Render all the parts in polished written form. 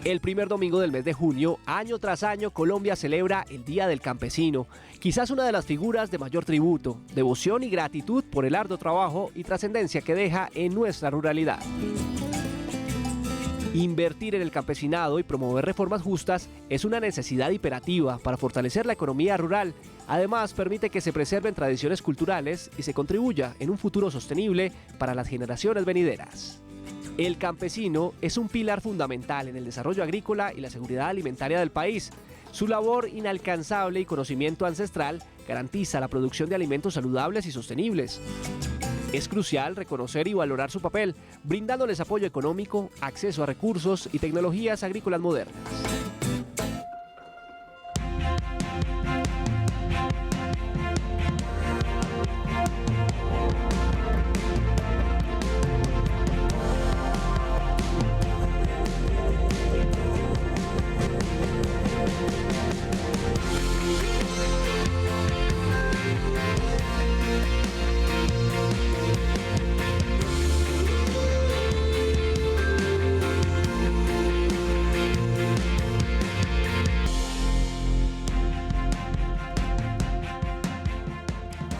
El primer domingo del mes de junio, año tras año, Colombia celebra el Día del Campesino, quizás una de las figuras de mayor tributo, devoción y gratitud por el arduo trabajo y trascendencia que deja en nuestra ruralidad. Invertir en el campesinado y promover reformas justas es una necesidad imperativa para fortalecer la economía rural. Además, permite que se preserven tradiciones culturales y se contribuya en un futuro sostenible para las generaciones venideras. El campesino es un pilar fundamental en el desarrollo agrícola y la seguridad alimentaria del país. Su labor inalcanzable y conocimiento ancestral garantiza la producción de alimentos saludables y sostenibles. Es crucial reconocer y valorar su papel, brindándoles apoyo económico, acceso a recursos y tecnologías agrícolas modernas.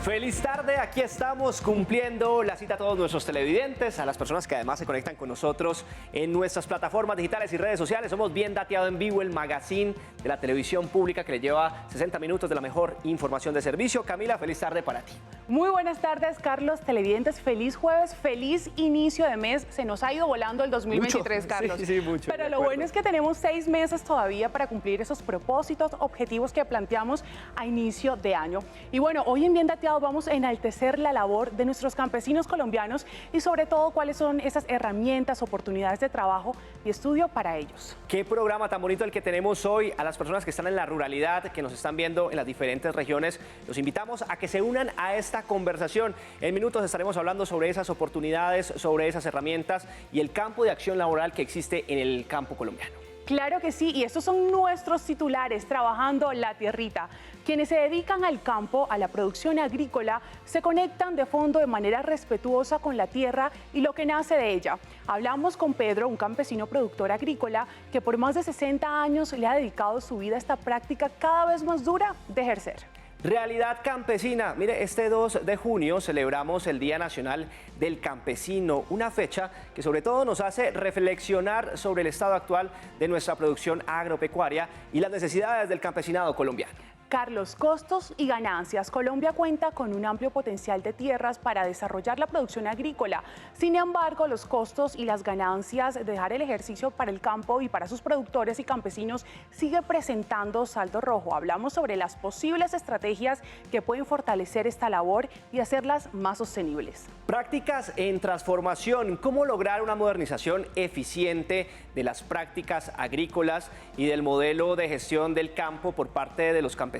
Feliz tarde, aquí estamos cumpliendo la cita a todos nuestros televidentes, a las personas que además se conectan con nosotros en nuestras plataformas digitales y redes sociales. Somos Bien Dateado en Vivo, el magazine de la televisión pública que le lleva 60 minutos de la mejor información de servicio. Camila, feliz tarde para ti. Muy buenas tardes, Carlos, televidentes, feliz jueves, feliz inicio de mes. Se nos ha ido volando el 2023, mucho. Carlos. Sí, mucho. Pero lo bueno es que tenemos 6 meses todavía para cumplir esos propósitos, objetivos que planteamos a inicio de año. Y bueno, hoy en Bien Dateado vamos a enaltecer la labor de nuestros campesinos colombianos y sobre todo cuáles son esas herramientas, oportunidades de trabajo y estudio para ellos. Qué programa tan bonito el que tenemos hoy. A las personas que están en la ruralidad, que nos están viendo en las diferentes regiones, los invitamos a que se unan a esta conversación. En minutos estaremos hablando sobre esas oportunidades, sobre esas herramientas y el campo de acción laboral que existe en el campo colombiano. Claro que sí, y estos son nuestros titulares trabajando la tierrita. Quienes se dedican al campo, a la producción agrícola, se conectan de fondo de manera respetuosa con la tierra y lo que nace de ella. Hablamos con Pedro, un campesino productor agrícola que por más de 60 años le ha dedicado su vida a esta práctica cada vez más dura de ejercer. Realidad campesina. Mire, este 2 de junio celebramos el Día Nacional del Campesino, una fecha que sobre todo nos hace reflexionar sobre el estado actual de nuestra producción agropecuaria y las necesidades del campesinado colombiano. Carlos, costos y ganancias. Colombia cuenta con un amplio potencial de tierras para desarrollar la producción agrícola. Sin embargo, los costos y las ganancias de dejar el ejercicio para el campo y para sus productores y campesinos sigue presentando saldo rojo. Hablamos sobre las posibles estrategias que pueden fortalecer esta labor y hacerlas más sostenibles. Prácticas en transformación. ¿Cómo lograr una modernización eficiente de las prácticas agrícolas y del modelo de gestión del campo por parte de los campesinos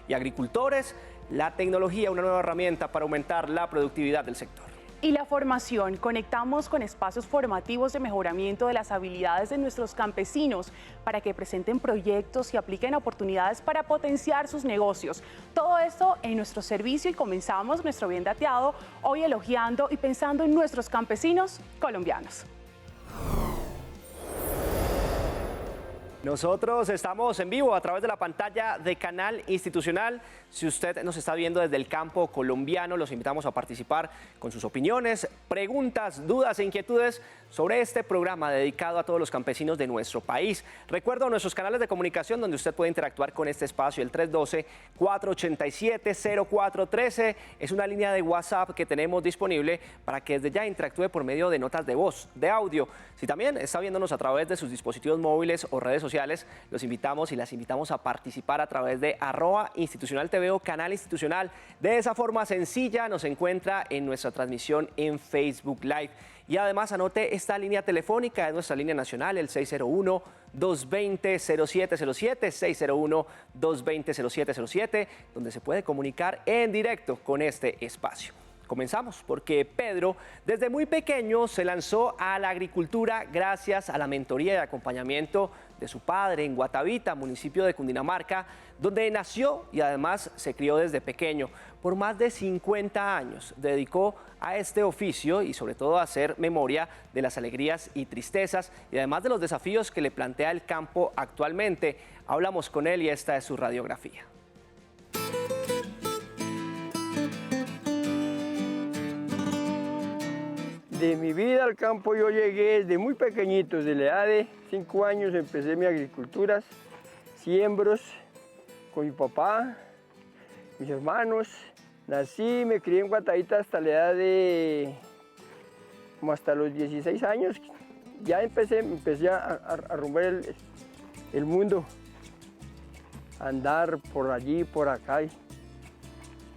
y agricultores? La tecnología, una nueva herramienta para aumentar la productividad del sector. Y la formación, conectamos con espacios formativos de mejoramiento de las habilidades de nuestros campesinos para que presenten proyectos y apliquen oportunidades para potenciar sus negocios. Todo esto en nuestro servicio y comenzamos nuestro Bien Dateado hoy elogiando y pensando en nuestros campesinos colombianos. Nosotros estamos en vivo a través de la pantalla de Canal Institucional. Si usted nos está viendo desde el campo colombiano, los invitamos a participar con sus opiniones, preguntas, dudas e inquietudes sobre este programa dedicado a todos los campesinos de nuestro país. Recuerdo nuestros canales de comunicación donde usted puede interactuar con este espacio, el 312-487-0413. Es una línea de WhatsApp que tenemos disponible para que desde ya interactúe por medio de notas de voz, de audio. Si también está viéndonos a través de sus dispositivos móviles o redes sociales, los invitamos y las invitamos a participar a través de @institucionaltv o Canal Institucional. De esa forma sencilla nos encuentra en nuestra transmisión en Facebook Live. Y además anote esta línea telefónica, es nuestra línea nacional, el 601-220-0707, 601-220-0707, donde se puede comunicar en directo con este espacio. Comenzamos porque Pedro desde muy pequeño se lanzó a la agricultura gracias a la mentoría y acompañamiento de su padre en Guatavita, municipio de Cundinamarca, donde nació y además se crió desde pequeño. Por más de 50 años dedicó a este oficio y sobre todo a hacer memoria de las alegrías y tristezas y además de los desafíos que le plantea el campo actualmente. Hablamos con él y esta es su radiografía. De mi vida al campo yo llegué desde muy pequeñito, desde la edad de 5 años empecé mi agricultura, siembros con mi papá, mis hermanos. Nací, me crié en Guatavita hasta la edad de, como hasta los 16 años. Ya empecé a romper el mundo, a andar por allí, por acá.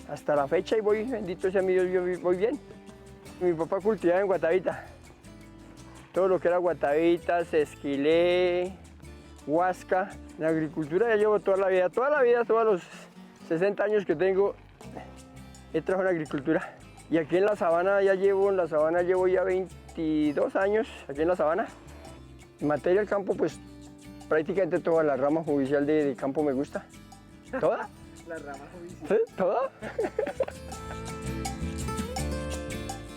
Hasta la fecha y voy, bendito sea mi Dios, yo voy bien. Mi papá cultivaba en Guatavita, todo lo que era Guatavita, Sesquilé, Huasca. La agricultura ya llevo toda la vida, todos los 60 años que tengo, he trabajado en agricultura. Y aquí en la sabana llevo ya 22 años, aquí en la sabana. En materia del campo, pues prácticamente toda la rama judicial de campo me gusta. ¿Toda? La rama judicial. ¿Sí? ¿Toda?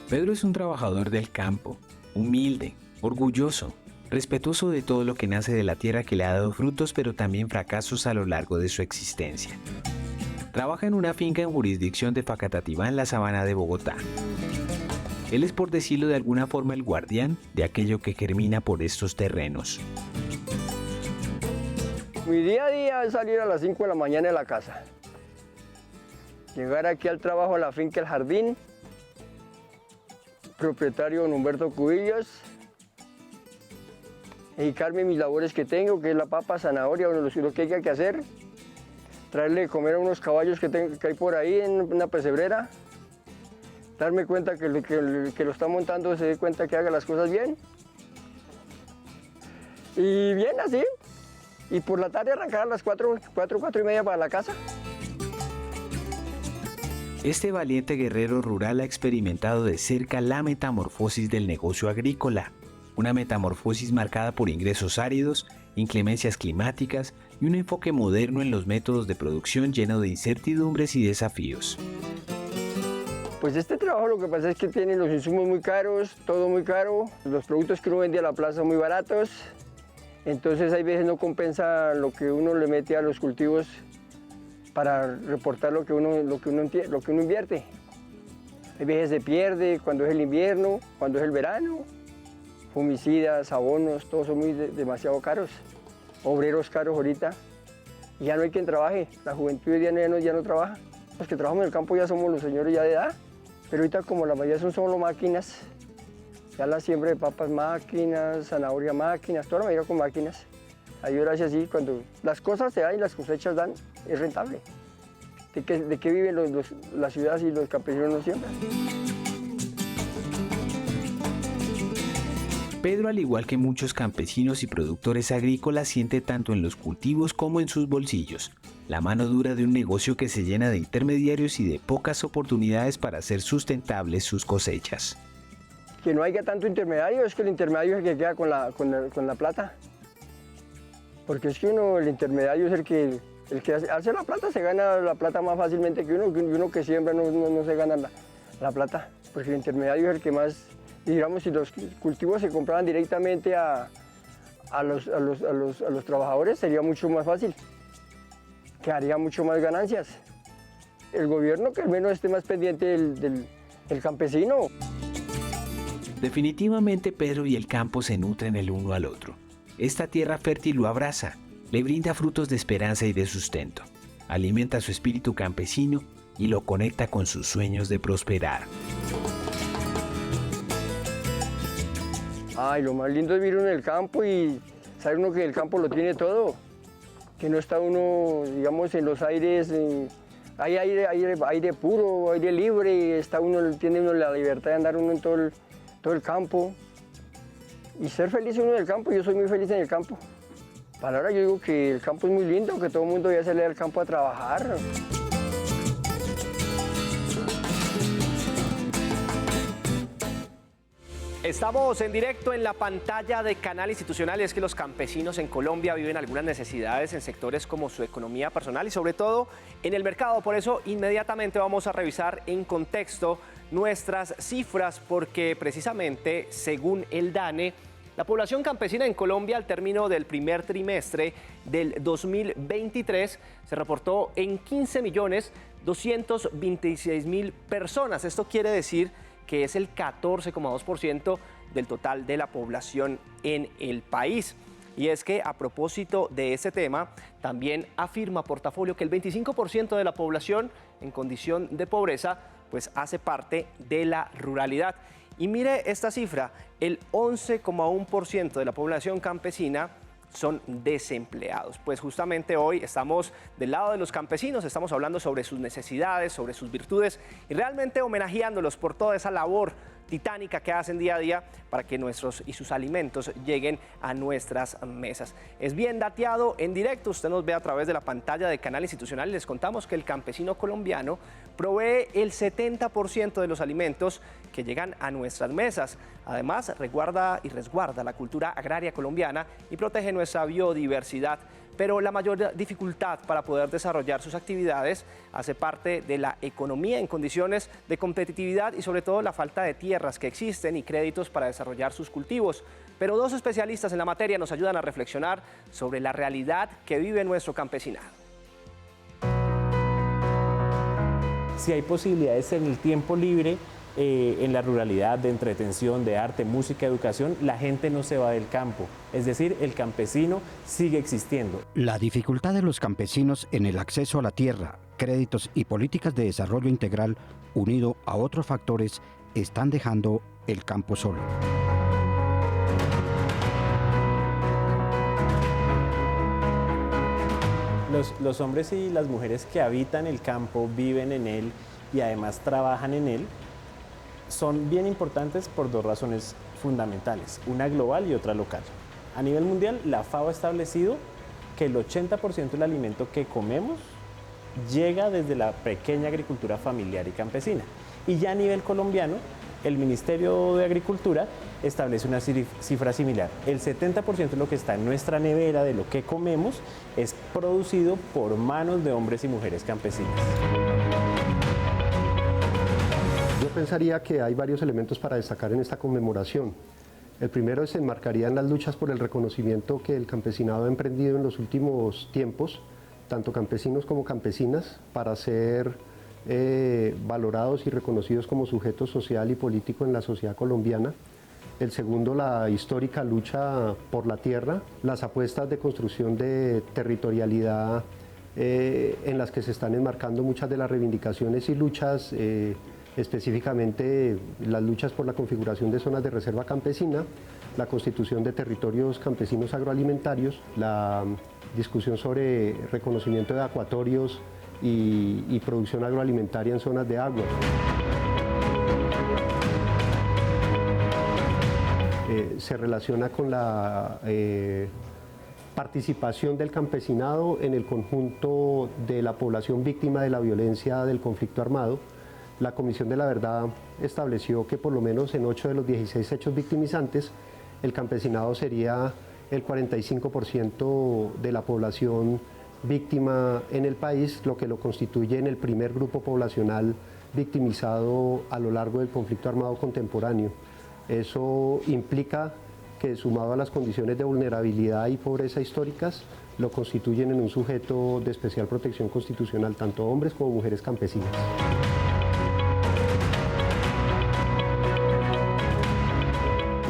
Pedro es un trabajador del campo, humilde, orgulloso, respetuoso de todo lo que nace de la tierra que le ha dado frutos, pero también fracasos a lo largo de su existencia. Trabaja en una finca en jurisdicción de Facatativá, en la sabana de Bogotá. Él es, por decirlo de alguna forma, el guardián de aquello que germina por estos terrenos. Mi día a día es salir a las 5 de la mañana de la casa, llegar aquí al trabajo a la finca El Jardín, propietario don Humberto Cubillos, dedicarme a mis labores que tengo, que es la papa, zanahoria, lo que hay que hacer, traerle de comer a unos caballos que hay por ahí en una pesebrera, darme cuenta que lo está montando se dé cuenta que haga las cosas bien. Y bien así, y por la tarde arrancar a las 4 y media para la casa. Este valiente guerrero rural ha experimentado de cerca la metamorfosis del negocio agrícola, una metamorfosis marcada por ingresos áridos, inclemencias climáticas y un enfoque moderno en los métodos de producción lleno de incertidumbres y desafíos. Pues este trabajo lo que pasa es que tiene los insumos muy caros, todo muy caro, los productos que uno vende a la plaza son muy baratos, entonces hay veces no compensa lo que uno le mete a los cultivos para reportar lo que uno invierte. Hay veces se pierde cuando es el invierno, cuando es el verano. Fumicidas, abonos, todos son demasiado caros. Obreros caros ahorita. Y ya no hay quien trabaje. La juventud hoy día ya no trabaja. Los que trabajamos en el campo ya somos los señores ya de edad. Pero ahorita como la mayoría son solo máquinas, ya la siembra de papas máquinas, zanahoria máquinas, toda la mayoría con máquinas. Ahí gracias sí, cuando las cosas se dan y las cosechas dan, es rentable. ¿De qué viven las ciudades y los campesinos no siembran? Pedro, al igual que muchos campesinos y productores agrícolas, siente tanto en los cultivos como en sus bolsillos la mano dura de un negocio que se llena de intermediarios y de pocas oportunidades para hacer sustentables sus cosechas. Que no haya tanto intermediario, es que el intermediario es el que queda con la plata. Porque es que el intermediario es el que hace la plata, se gana la plata más fácilmente que uno que siembra no se gana la plata. Porque el intermediario es el que más, digamos, si los cultivos se compraban directamente a los trabajadores sería mucho más fácil, que haría mucho más ganancias. El gobierno que al menos esté más pendiente del campesino. Definitivamente Pedro y el campo se nutren el uno al otro. Esta tierra fértil lo abraza, le brinda frutos de esperanza y de sustento, alimenta su espíritu campesino y lo conecta con sus sueños de prosperar. Ay, lo más lindo es vivir en el campo y saber uno que el campo lo tiene todo, que no está uno, digamos, en los aires, hay aire puro, aire libre, tiene uno la libertad de andar uno en todo el campo. Y ser feliz uno en el campo, yo soy muy feliz en el campo. Para ahora yo digo que el campo es muy lindo, que todo el mundo debe salir al campo a trabajar. Estamos en directo en la pantalla de Canal Institucional. Es que los campesinos en Colombia viven algunas necesidades en sectores como su economía personal y sobre todo en el mercado. Por eso inmediatamente vamos a revisar en contexto nuestras cifras, porque precisamente según el DANE, la población campesina en Colombia al término del primer trimestre del 2023 se reportó en 15.226.000 personas. Esto quiere decir que es el 14,2% del total de la población en el país. Y es que a propósito de este tema, también afirma Portafolio que el 25% de la población en condición de pobreza pues hace parte de la ruralidad. Y mire esta cifra, el 11,1% de la población campesina son desempleados. Pues justamente hoy estamos del lado de los campesinos, estamos hablando sobre sus necesidades, sobre sus virtudes y realmente homenajeándolos por toda esa labor titánica que hacen día a día para que nuestros y sus alimentos lleguen a nuestras mesas. Es bien dateado en directo, usted nos ve a través de la pantalla de Canal Institucional y les contamos que el campesino colombiano provee el 70% de los alimentos que llegan a nuestras mesas. Además, resguarda la cultura agraria colombiana y protege nuestra biodiversidad. Pero la mayor dificultad para poder desarrollar sus actividades hace parte de la economía en condiciones de competitividad y sobre todo la falta de tierras que existen y créditos para desarrollar sus cultivos. Pero dos especialistas en la materia nos ayudan a reflexionar sobre la realidad que vive nuestro campesinado. Si hay posibilidades en el tiempo libre, en la ruralidad, de entretención, de arte, música, educación, la gente no se va del campo. Es decir, el campesino sigue existiendo. La dificultad de los campesinos en el acceso a la tierra, créditos y políticas de desarrollo integral, unido a otros factores, están dejando el campo solo. Los hombres y las mujeres que habitan el campo, viven en él y además trabajan en él, son bien importantes por dos razones fundamentales, una global y otra local. A nivel mundial, la FAO ha establecido que el 80% del alimento que comemos llega desde la pequeña agricultura familiar y campesina. Y ya a nivel colombiano, el Ministerio de Agricultura establece una cifra similar. El 70% de lo que está en nuestra nevera, de lo que comemos, es producido por manos de hombres y mujeres campesinas. Yo pensaría que hay varios elementos para destacar en esta conmemoración. El primero se enmarcaría en las luchas por el reconocimiento que el campesinado ha emprendido en los últimos tiempos, tanto campesinos como campesinas, para ser valorados y reconocidos como sujeto social y político en la sociedad colombiana. El segundo, la histórica lucha por la tierra, las apuestas de construcción de territorialidad en las que se están enmarcando muchas de las reivindicaciones y luchas, específicamente las luchas por la configuración de zonas de reserva campesina, la constitución de territorios campesinos agroalimentarios, la discusión sobre reconocimiento de acuatorios y producción agroalimentaria en zonas de agua. Se relaciona con la participación del campesinado en el conjunto de la población víctima de la violencia del conflicto armado. La Comisión de la Verdad estableció que por lo menos en 8 de los 16 hechos victimizantes, el campesinado sería el 45% de la población víctima en el país, lo que lo constituye en el primer grupo poblacional victimizado a lo largo del conflicto armado contemporáneo. Eso implica que, sumado a las condiciones de vulnerabilidad y pobreza históricas, lo constituyen en un sujeto de especial protección constitucional, tanto hombres como mujeres campesinas.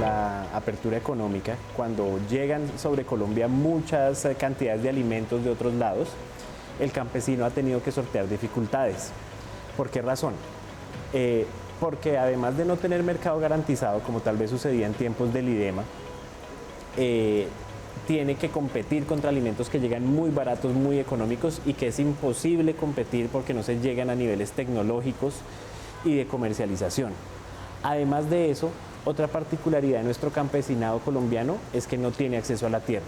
La apertura económica, cuando llegan sobre Colombia muchas cantidades de alimentos de otros lados, el campesino ha tenido que sortear dificultades. ¿Por qué razón? Porque además de no tener mercado garantizado, como tal vez sucedía en tiempos del IDEMA, tiene que competir contra alimentos que llegan muy baratos, muy económicos y que es imposible competir porque no se llegan a niveles tecnológicos y de comercialización. Además de eso, otra particularidad de nuestro campesinado colombiano es que no tiene acceso a la tierra.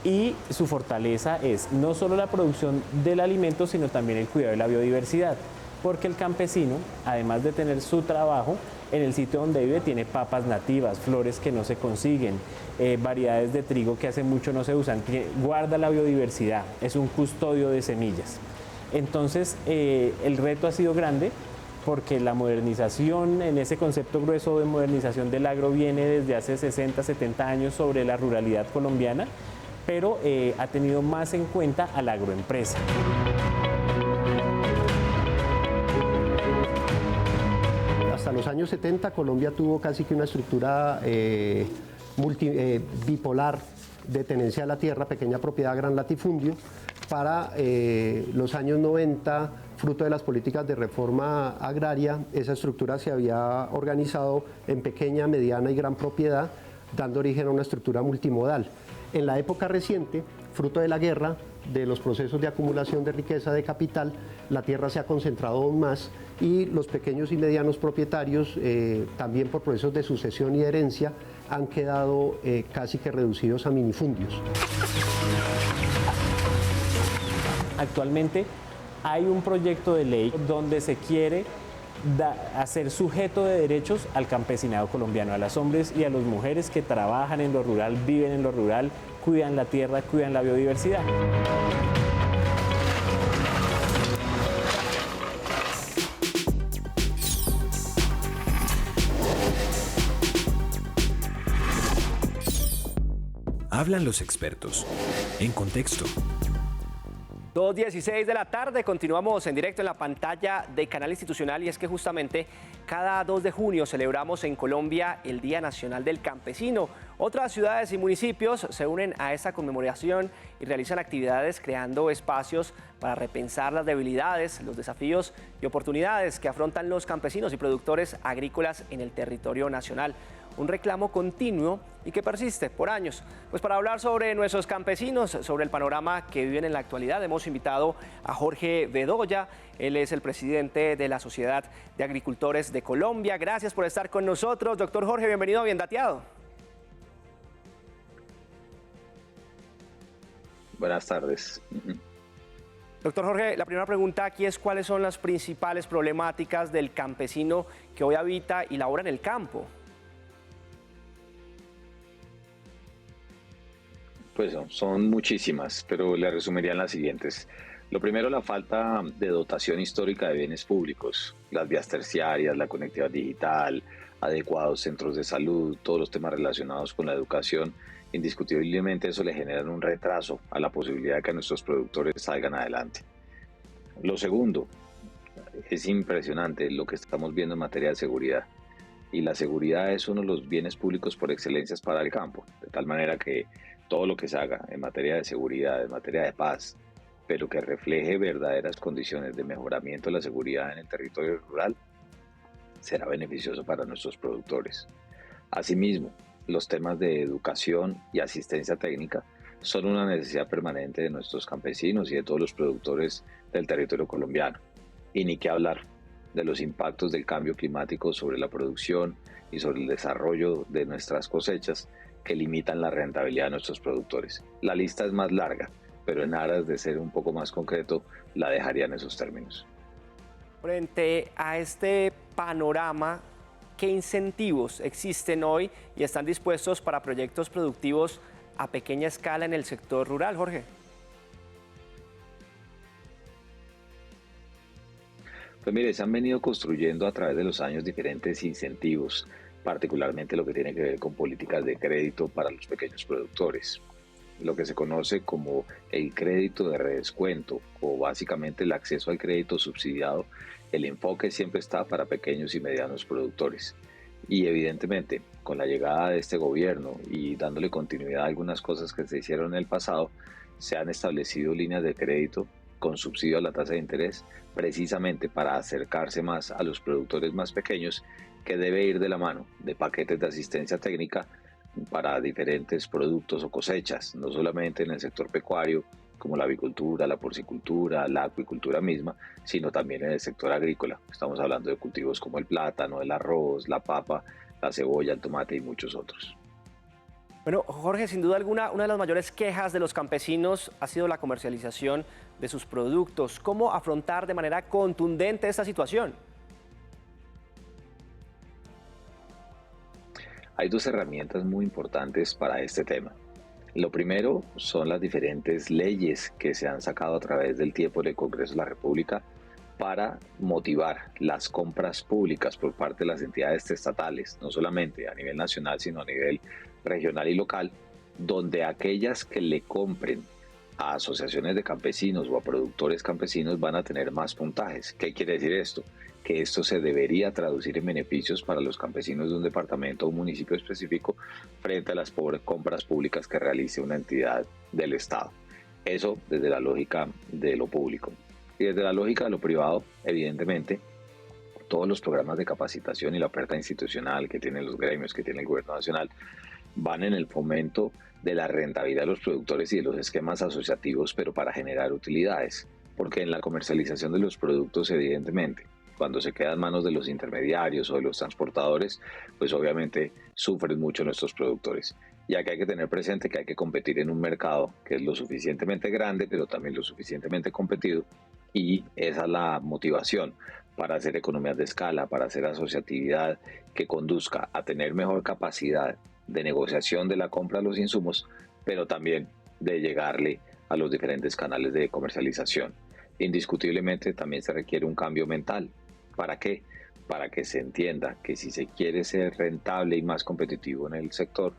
Y su fortaleza es no solo la producción del alimento, sino también el cuidado de la biodiversidad. Porque el campesino, además de tener su trabajo, en el sitio donde vive tiene papas nativas, flores que no se consiguen, variedades de trigo que hace mucho no se usan, guarda la biodiversidad, es un custodio de semillas. Entonces, el reto ha sido grande porque la modernización, en ese concepto grueso de modernización del agro, viene desde hace 60, 70 años sobre la ruralidad colombiana, pero ha tenido más en cuenta a la agroempresa. Hasta los años 70 Colombia tuvo casi que una estructura bipolar de tenencia de la tierra, pequeña propiedad, gran latifundio. Para los años 90, fruto de las políticas de reforma agraria, esa estructura se había organizado en pequeña, mediana y gran propiedad, dando origen a una estructura multimodal. En la época reciente, fruto de la guerra, de los procesos de acumulación de riqueza de capital, la tierra se ha concentrado aún más y los pequeños y medianos propietarios, también por procesos de sucesión y herencia, han quedado casi que reducidos a minifundios. Actualmente hay un proyecto de ley donde se quiere hacer sujeto de derechos al campesinado colombiano, a los hombres y a las mujeres que trabajan en lo rural, viven en lo rural, cuidan la tierra, cuidan la biodiversidad. Hablan los expertos. En contexto. 2:16 de la tarde, continuamos en directo en la pantalla de Canal Institucional y es que justamente cada 2 de junio celebramos en Colombia el Día Nacional del Campesino. Otras ciudades y municipios se unen a esta conmemoración y realizan actividades creando espacios para repensar las debilidades, los desafíos y oportunidades que afrontan los campesinos y productores agrícolas en el territorio nacional. Un reclamo continuo y que persiste por años. Pues para hablar sobre nuestros campesinos, sobre el panorama que viven en la actualidad, hemos invitado a Jorge Bedoya. Él es el presidente de la Sociedad de Agricultores de Colombia. Gracias por estar con nosotros. Doctor Jorge, bienvenido a Bien Dateado. Buenas tardes. Doctor Jorge, la primera pregunta aquí es ¿cuáles son las principales problemáticas del campesino que hoy habita y labora en el campo? Pues son muchísimas, pero le resumirían las siguientes. Lo primero, la falta de dotación histórica de bienes públicos, las vías terciarias, la conectividad digital, adecuados centros de salud, todos los temas relacionados con la educación. Indiscutiblemente eso le genera un retraso a la posibilidad de que nuestros productores salgan adelante. Lo segundo, es impresionante lo que estamos viendo en materia de seguridad. Y la seguridad es uno de los bienes públicos por excelencia para el campo, de tal manera que todo lo que se haga en materia de seguridad, en materia de paz, pero que refleje verdaderas condiciones de mejoramiento de la seguridad en el territorio rural, será beneficioso para nuestros productores. Asimismo, los temas de educación y asistencia técnica son una necesidad permanente de nuestros campesinos y de todos los productores del territorio colombiano. Y ni qué hablar de los impactos del cambio climático sobre la producción y sobre el desarrollo de nuestras cosechas que limitan la rentabilidad de nuestros productores. La lista es más larga, pero en aras de ser un poco más concreto, la dejaría en esos términos. Frente a este panorama, ¿qué incentivos existen hoy y están dispuestos para proyectos productivos a pequeña escala en el sector rural, Jorge? Pues mire, se han venido construyendo a través de los años diferentes incentivos, particularmente lo que tiene que ver con políticas de crédito para los pequeños productores. Lo que se conoce como el crédito de redescuento o básicamente el acceso al crédito subsidiado, el enfoque siempre está para pequeños y medianos productores. Y evidentemente, con la llegada de este gobierno y dándole continuidad a algunas cosas que se hicieron en el pasado, se han establecido líneas de crédito con subsidio a la tasa de interés, precisamente para acercarse más a los productores más pequeños, que debe ir de la mano de paquetes de asistencia técnica para diferentes productos o cosechas, no solamente en el sector pecuario, como la avicultura, la porcicultura, la acuicultura misma, sino también en el sector agrícola. Estamos hablando de cultivos como el plátano, el arroz, la papa, la cebolla, el tomate y muchos otros. Bueno, Jorge, sin duda alguna, una de las mayores quejas de los campesinos ha sido la comercialización de sus productos. ¿Cómo afrontar de manera contundente esta situación? Hay dos herramientas muy importantes para este tema. Lo primero son las diferentes leyes que se han sacado a través del tiempo del Congreso de la República para motivar las compras públicas por parte de las entidades estatales, no solamente a nivel nacional, sino a nivel regional y local, donde aquellas que le compren a asociaciones de campesinos o a productores campesinos van a tener más puntajes. ¿Qué quiere decir esto? Que esto se debería traducir en beneficios para los campesinos de un departamento o un municipio específico frente a las compras públicas que realice una entidad del Estado. Eso desde la lógica de lo público. Y desde la lógica de lo privado, evidentemente, todos los programas de capacitación y la oferta institucional que tienen los gremios, que tiene el gobierno nacional, van en el fomento de la rentabilidad de los productores y de los esquemas asociativos, pero para generar utilidades. Porque en la comercialización de los productos, evidentemente, cuando se queda en manos de los intermediarios o de los transportadores, pues obviamente sufren mucho nuestros productores. Ya que hay que tener presente que hay que competir en un mercado que es lo suficientemente grande, pero también lo suficientemente competido, y esa es la motivación para hacer economías de escala, para hacer asociatividad que conduzca a tener mejor capacidad de negociación de la compra de los insumos, pero también de llegarle a los diferentes canales de comercialización. Indiscutiblemente también se requiere un cambio mental. ¿Para qué? Para que se entienda que si se quiere ser rentable y más competitivo en el sector,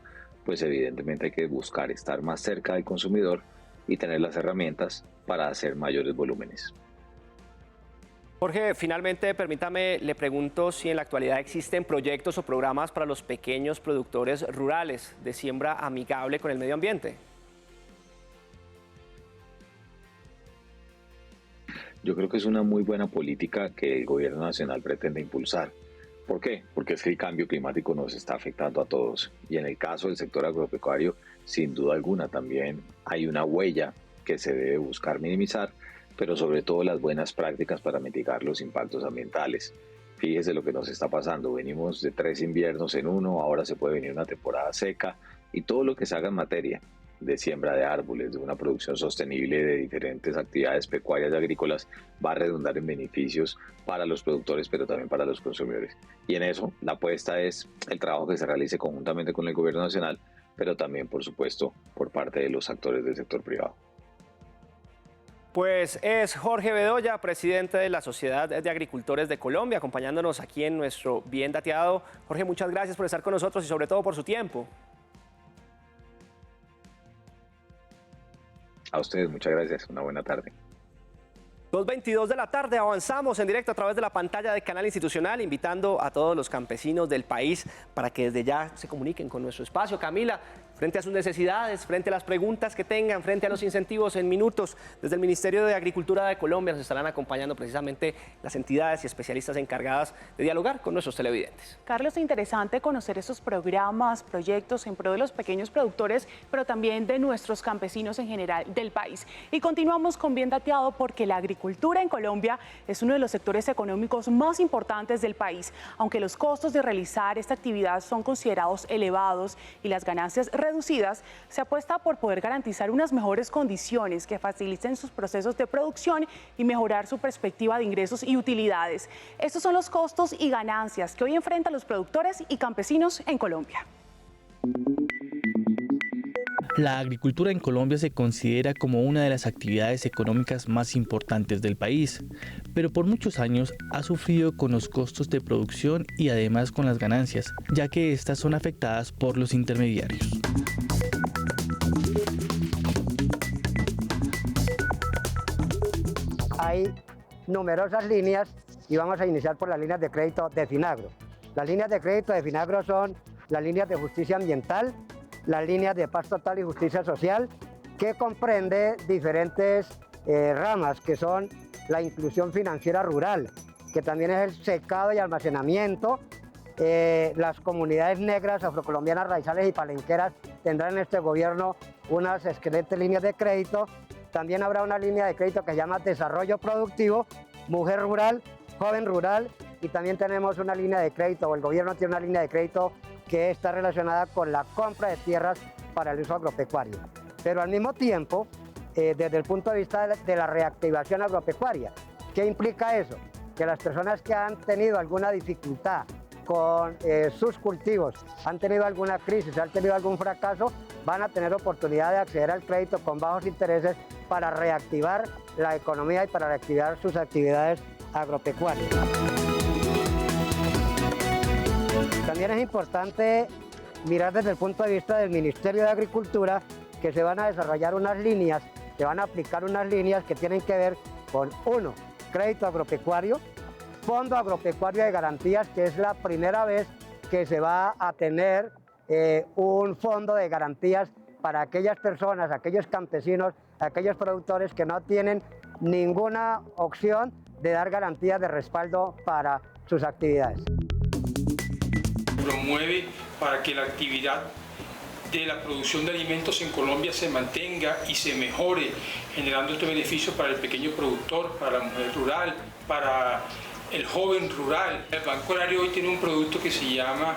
pues evidentemente hay que buscar estar más cerca del consumidor y tener las herramientas para hacer mayores volúmenes. Jorge, finalmente, permítame, le pregunto si en la actualidad existen proyectos o programas para los pequeños productores rurales de siembra amigable con el medio ambiente. Yo creo que es una muy buena política que el gobierno nacional pretende impulsar. ¿Por qué? Porque es que el cambio climático nos está afectando a todos. Y en el caso del sector agropecuario, sin duda alguna, también hay una huella que se debe buscar minimizar, pero sobre todo las buenas prácticas para mitigar los impactos ambientales. Fíjese lo que nos está pasando. Venimos de 3 inviernos en uno, ahora se puede venir una temporada seca, y todo lo que se haga en materia de siembra de árboles, de una producción sostenible de diferentes actividades pecuarias y agrícolas, va a redundar en beneficios para los productores, pero también para los consumidores. Y en eso la apuesta es el trabajo que se realice conjuntamente con el gobierno nacional, pero también, por supuesto, por parte de los actores del sector privado. Pues es Jorge Bedoya, presidente de la Sociedad de Agricultores de Colombia, acompañándonos aquí en nuestro Bien Dateado. Jorge, muchas gracias por estar con nosotros y sobre todo por su tiempo. A ustedes, muchas gracias. Una buena tarde. 2:22 de la tarde, avanzamos en directo a través de la pantalla del canal institucional, invitando a todos los campesinos del país para que desde ya se comuniquen con nuestro espacio. Camila, frente a sus necesidades, frente a las preguntas que tengan, frente a los incentivos, en minutos, desde el Ministerio de Agricultura de Colombia nos estarán acompañando precisamente las entidades y especialistas encargadas de dialogar con nuestros televidentes. Carlos, interesante conocer estos programas, proyectos en pro de los pequeños productores, pero también de nuestros campesinos en general del país. Y continuamos con Bien Dateado porque la agricultura en Colombia es uno de los sectores económicos más importantes del país. Aunque los costos de realizar esta actividad son considerados elevados y las ganancias reducidas, se apuesta por poder garantizar unas mejores condiciones que faciliten sus procesos de producción y mejorar su perspectiva de ingresos y utilidades. Estos son los costos y ganancias que hoy enfrentan los productores y campesinos en Colombia. La agricultura en Colombia se considera como una de las actividades económicas más importantes del país, pero por muchos años ha sufrido con los costos de producción y además con las ganancias, ya que estas son afectadas por los intermediarios. Hay numerosas líneas y vamos a iniciar por las líneas de crédito de Finagro. Las líneas de crédito de Finagro son las líneas de justicia ambiental, las líneas de paz total y justicia social, que comprende diferentes ramas, que son la inclusión financiera rural, que también es el secado y almacenamiento. Las comunidades negras, afrocolombianas, raizales y palenqueras tendrán en este gobierno unas excelentes líneas de crédito. También habrá una línea de crédito que se llama desarrollo productivo, mujer rural, joven rural, y también tenemos una línea de crédito, o el gobierno tiene una línea de crédito que está relacionada con la compra de tierras para el uso agropecuario. Pero al mismo tiempo, desde el punto de vista de la reactivación agropecuaria, ¿qué implica eso? Que las personas que han tenido alguna dificultad con sus cultivos han tenido alguna crisis, han tenido algún fracaso, van a tener oportunidad de acceder al crédito con bajos intereses para reactivar la economía y para reactivar sus actividades agropecuarias. También es importante mirar desde el punto de vista del Ministerio de Agricultura que se van a desarrollar unas líneas, se van a aplicar unas líneas que tienen que ver con, uno, crédito agropecuario, fondo agropecuario de garantías, que es la primera vez que se va a tener un fondo de garantías para aquellas personas, aquellos campesinos, aquellos productores que no tienen ninguna opción de dar garantías de respaldo para sus actividades. Promueve para que la actividad de la producción de alimentos en Colombia se mantenga y se mejore, generando este beneficio para el pequeño productor, para la mujer rural, para el joven rural. El Banco Agrario hoy tiene un producto que se llama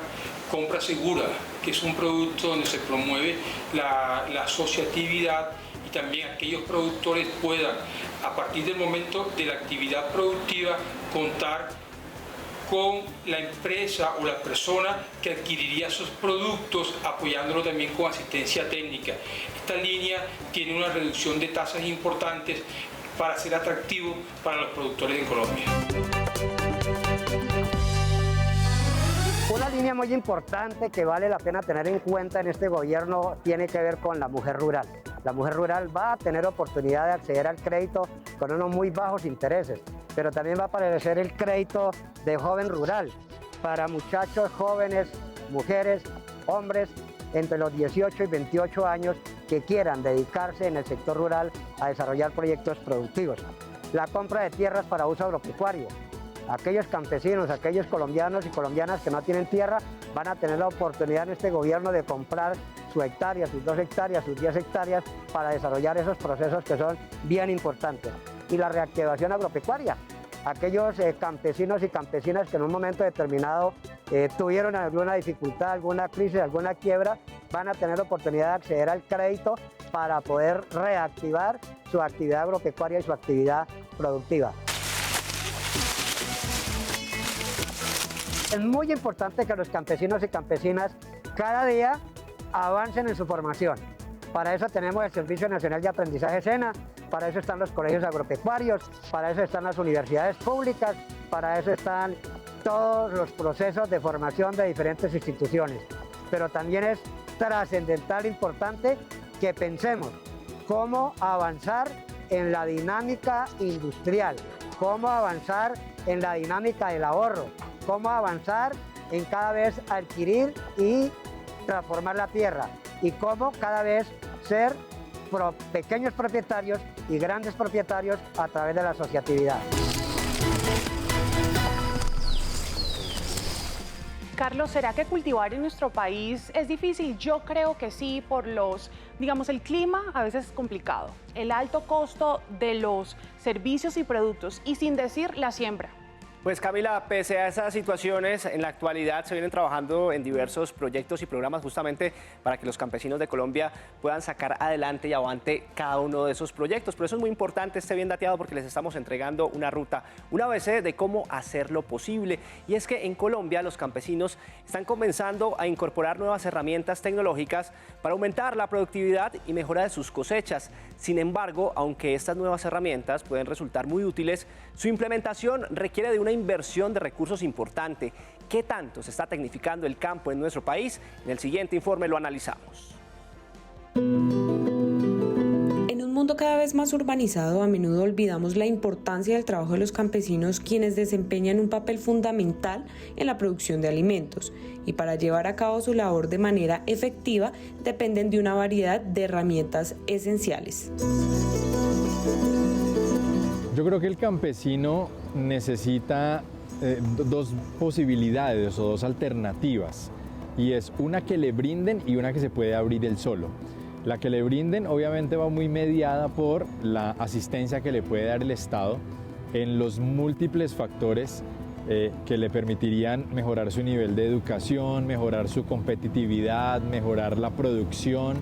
Compra Segura, que es un producto donde se promueve la asociatividad y también aquellos productores puedan, a partir del momento de la actividad productiva, contar con la empresa o la persona que adquiriría esos productos, apoyándolo también con asistencia técnica. Esta línea tiene una reducción de tasas importantes para ser atractivo para los productores en Colombia. Una línea muy importante que vale la pena tener en cuenta en este gobierno tiene que ver con la mujer rural. La mujer rural va a tener oportunidad de acceder al crédito con unos muy bajos intereses, pero también va a aparecer el crédito de joven rural para muchachos jóvenes, mujeres, hombres entre los 18 y 28 años que quieran dedicarse en el sector rural a desarrollar proyectos productivos. La compra de tierras para uso agropecuario. Aquellos campesinos, aquellos colombianos y colombianas que no tienen tierra van a tener la oportunidad en este gobierno de comprar su hectárea, sus 2 hectáreas, sus 10 hectáreas para desarrollar esos procesos que son bien importantes. Y la reactivación agropecuaria. Aquellos campesinos y campesinas que en un momento determinado tuvieron alguna dificultad, alguna crisis, alguna quiebra, van a tener oportunidad de acceder al crédito para poder reactivar su actividad agropecuaria y su actividad productiva. Es muy importante que los campesinos y campesinas cada día avancen en su formación. Para eso tenemos el Servicio Nacional de Aprendizaje SENA, para eso están los colegios agropecuarios, para eso están las universidades públicas, para eso están todos los procesos de formación de diferentes instituciones. Pero también es trascendental e importante que pensemos cómo avanzar en la dinámica industrial, cómo avanzar en la dinámica del ahorro, cómo avanzar en cada vez adquirir y transformar la tierra y cómo cada vez ser pequeños propietarios y grandes propietarios a través de la asociatividad. Carlos, ¿será que cultivar en nuestro país es difícil? Yo creo que sí, por el clima a veces es complicado, el alto costo de los servicios y productos y sin decir la siembra. Pues Camila, pese a esas situaciones, en la actualidad se vienen trabajando en diversos proyectos y programas justamente para que los campesinos de Colombia puedan sacar adelante y avante cada uno de esos proyectos. Por eso es muy importante este bien dateado porque les estamos entregando una ruta, una ABC de cómo hacerlo posible. Y es que en Colombia los campesinos están comenzando a incorporar nuevas herramientas tecnológicas para aumentar la productividad y mejora de sus cosechas. Sin embargo, aunque estas nuevas herramientas pueden resultar muy útiles, su implementación requiere de una inversión de recursos importante. ¿Qué tanto se está tecnificando el campo en nuestro país? En el siguiente informe lo analizamos. En un mundo cada vez más urbanizado, a menudo olvidamos la importancia del trabajo de los campesinos, quienes desempeñan un papel fundamental en la producción de alimentos, y para llevar a cabo su labor de manera efectiva dependen de una variedad de herramientas esenciales. Yo creo que el campesino necesita dos posibilidades o dos alternativas, y es una que le brinden y una que se puede abrir él solo. La que le brinden obviamente va muy mediada por la asistencia que le puede dar el Estado en los múltiples factores que le permitirían mejorar su nivel de educación, mejorar su competitividad, mejorar la producción,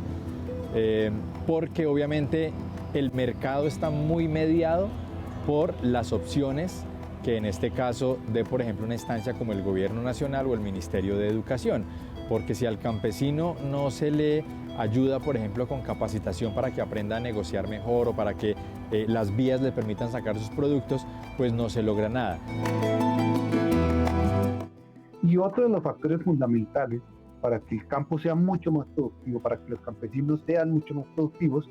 porque obviamente el mercado está muy mediado por las opciones que en este caso dé, por ejemplo, una instancia como el Gobierno Nacional o el Ministerio de Educación, porque si al campesino no se le ayuda, por ejemplo, con capacitación para que aprenda a negociar mejor o para que las vías le permitan sacar sus productos, pues no se logra nada. Y otro de los factores fundamentales para que el campo sea mucho más productivo, para que los campesinos sean mucho más productivos,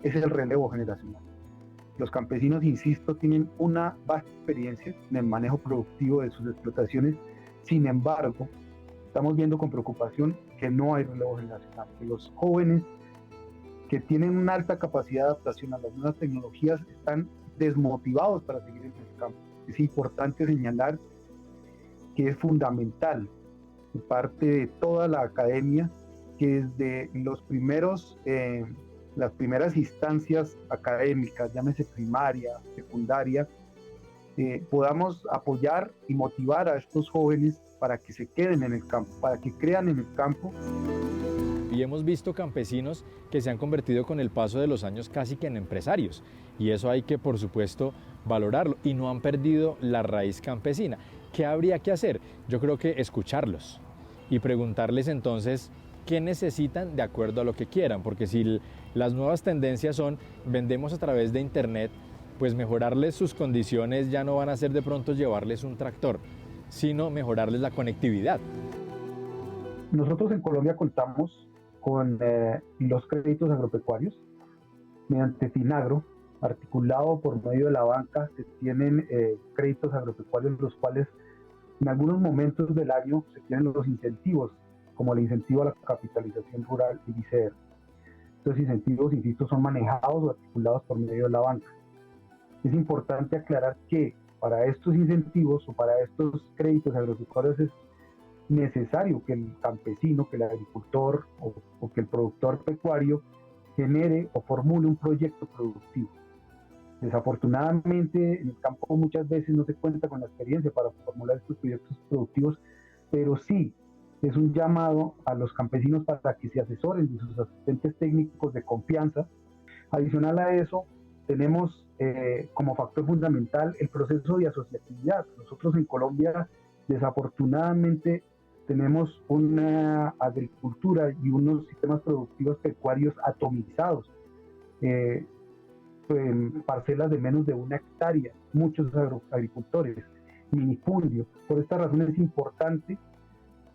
es el relevo generacional. Los campesinos, insisto, tienen una vasta experiencia en el manejo productivo de sus explotaciones. Sin embargo, estamos viendo con preocupación que no hay relevo generacional, que los jóvenes que tienen una alta capacidad de adaptación a las nuevas tecnologías están desmotivados para seguir en el campo. Es importante señalar que es fundamental de parte de toda la academia que desde las primeras instancias académicas, llámese primaria, secundaria, podamos apoyar y motivar a estos jóvenes para que se queden en el campo, para que crean en el campo. Y hemos visto campesinos que se han convertido con el paso de los años casi que en empresarios, y eso hay que, por supuesto, valorarlo, y no han perdido la raíz campesina. ¿Qué habría que hacer? Yo creo que escucharlos y preguntarles entonces qué necesitan de acuerdo a lo que quieran, porque si las nuevas tendencias son vendemos a través de internet, pues mejorarles sus condiciones ya no van a ser de pronto llevarles un tractor, sino mejorarles la conectividad. Nosotros en Colombia contamos con los créditos agropecuarios mediante Finagro, articulado por medio de la banca. Se tienen créditos agropecuarios, los cuales en algunos momentos del año se tienen los incentivos, como el incentivo a la capitalización rural y ICR. Estos incentivos, insisto, son manejados o articulados por medio de la banca. Es importante aclarar que para estos incentivos o para estos créditos agropecuarios es necesario que el campesino, que el agricultor o que el productor pecuario genere o formule un proyecto productivo. Desafortunadamente en el campo muchas veces no se cuenta con la experiencia para formular estos proyectos productivos, pero sí es un llamado a los campesinos para que se asesoren de sus asistentes técnicos de confianza. Adicional a eso, tenemos como factor fundamental el proceso de asociatividad. Nosotros en Colombia, desafortunadamente, tenemos una agricultura y unos sistemas productivos pecuarios atomizados, en parcelas de menos de 1 hectárea, muchos agricultores, minifundio. Por esta razón es importante